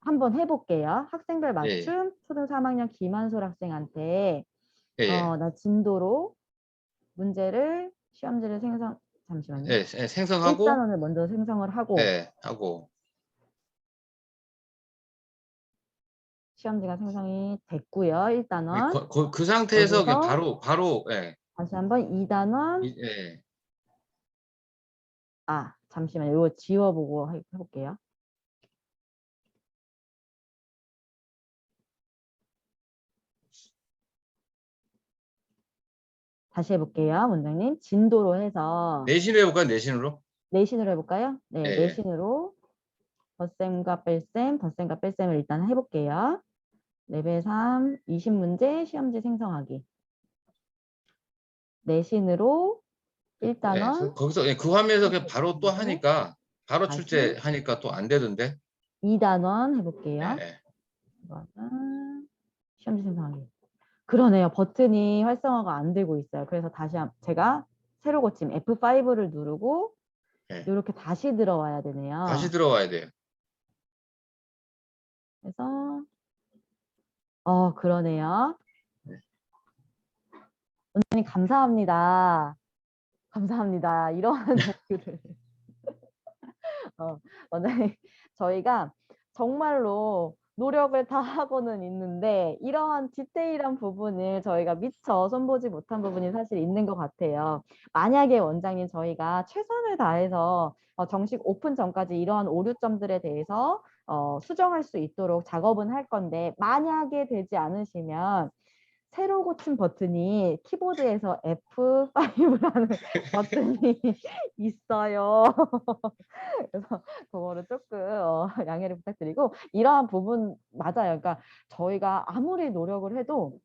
한번 해볼게요. 학생별 예, 맞춤 초등 3학년 김한솔 학생한테 예, 나 진도로 문제를 시험지를 잠시만요. 예, 예, 생성하고, 1단원을 먼저 생성을 하고 예, 하고, 시험지가 생성이 됐고요. 1단원. 그 상태에서 그냥 여기서 바로, 예, 다시 한번 2단원. 예, 잠시만요. 이거 지워보고 해볼게요. 다시 해볼게요. 원장님. 진도로 해서 내신으로 해볼까요? 내신으로? 내신으로 해볼까요? 네, 예, 내신으로 덧셈과 뺄셈, 덧셈과 뺄셈을 일단 해볼게요. 레벨 3 20문제 시험지 생성하기. 내신으로 1단원, 거기서 그 화면에서 그냥 바로 또 하니까 바로 다시. 출제하니까 또 안 되던데. 2단원 해볼게요. 네. 이거는 시험지 생성하기. 그러네요. 버튼이 활성화가 안 되고 있어요. 그래서 다시 제가 새로 고침 F5를 누르고 네. 이렇게 다시 들어와야 되네요. 다시 들어와야 돼요. 그래서 그러네요. 네. 원장님 감사합니다. 감사합니다. 이런 글을 원장님 저희가 정말로 노력을 다 하고는 있는데 이러한 디테일한 부분을 저희가 미처 손보지 못한 부분이 사실 있는 것 같아요. 만약에 원장님 저희가 최선을 다해서 정식 오픈 전까지 이러한 오류점들에 대해서 수정할 수 있도록 작업은 할 건데 만약에 되지 않으시면 새로 고친 버튼이 키보드에서 F5라는 버튼이 있어요. 그래서 그거를 조금 양해를 부탁드리고 이러한 부분 맞아요. 그러니까 저희가 아무리 노력을 해도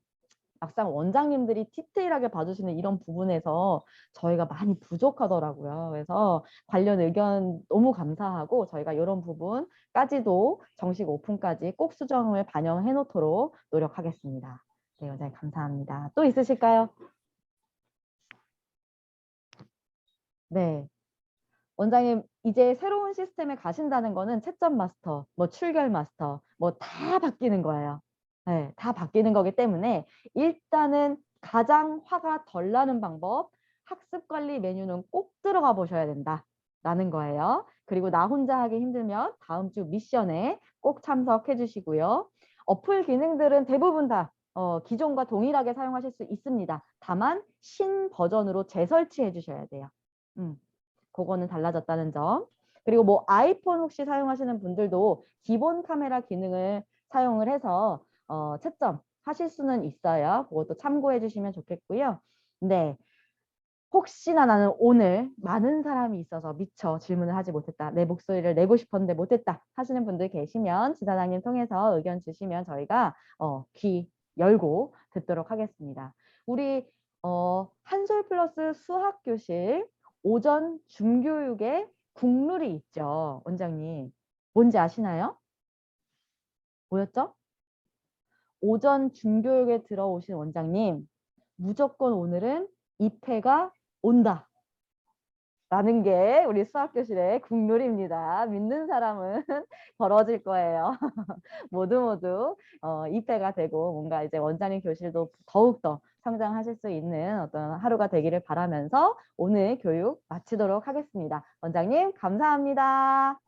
막상 원장님들이 디테일하게 봐주시는 이런 부분에서 저희가 많이 부족하더라고요. 그래서 관련 의견 너무 감사하고 저희가 이런 부분까지도 정식 오픈까지 꼭 수정을 반영해 놓도록 노력하겠습니다. 네, 원장님 감사합니다. 또 있으실까요? 네. 원장님 이제 새로운 시스템에 가신다는 거는 채점 마스터, 뭐 출결 마스터, 뭐 다 바뀌는 거예요. 네, 다 바뀌는 거기 때문에 일단은 가장 화가 덜 나는 방법, 학습 관리 메뉴는 꼭 들어가 보셔야 된다라는 거예요. 그리고 나 혼자 하기 힘들면 다음 주 미션에 꼭 참석해 주시고요. 어플 기능들은 대부분 다 기존과 동일하게 사용하실 수 있습니다. 다만 신 버전으로 재설치해 주셔야 돼요. 그거는 달라졌다는 점. 그리고 뭐 아이폰 혹시 사용하시는 분들도 기본 카메라 기능을 사용을 해서 채점 하실 수는 있어요. 그것도 참고해 주시면 좋겠고요. 네. 혹시나 나는 오늘 많은 사람이 있어서 미처 질문을 하지 못했다. 내 목소리를 내고 싶었는데 못했다 하시는 분들 계시면 지사장님 통해서 의견 주시면 저희가 귀 열고 듣도록 하겠습니다. 우리 한솔 플러스 수학 교실 오전 중교육에 국룰이 있죠. 원장님. 뭔지 아시나요? 뭐였죠? 오전 중교육에 들어오신 원장님 무조건 오늘은 2패가 온다. 라는 게 우리 수학교실의 국룰입니다. 믿는 사람은 벌어질 거예요. 모두 2패가 되고 뭔가 이제 원장님 교실도 더욱더 성장하실 수 있는 어떤 하루가 되기를 바라면서 오늘 교육 마치도록 하겠습니다. 원장님 감사합니다.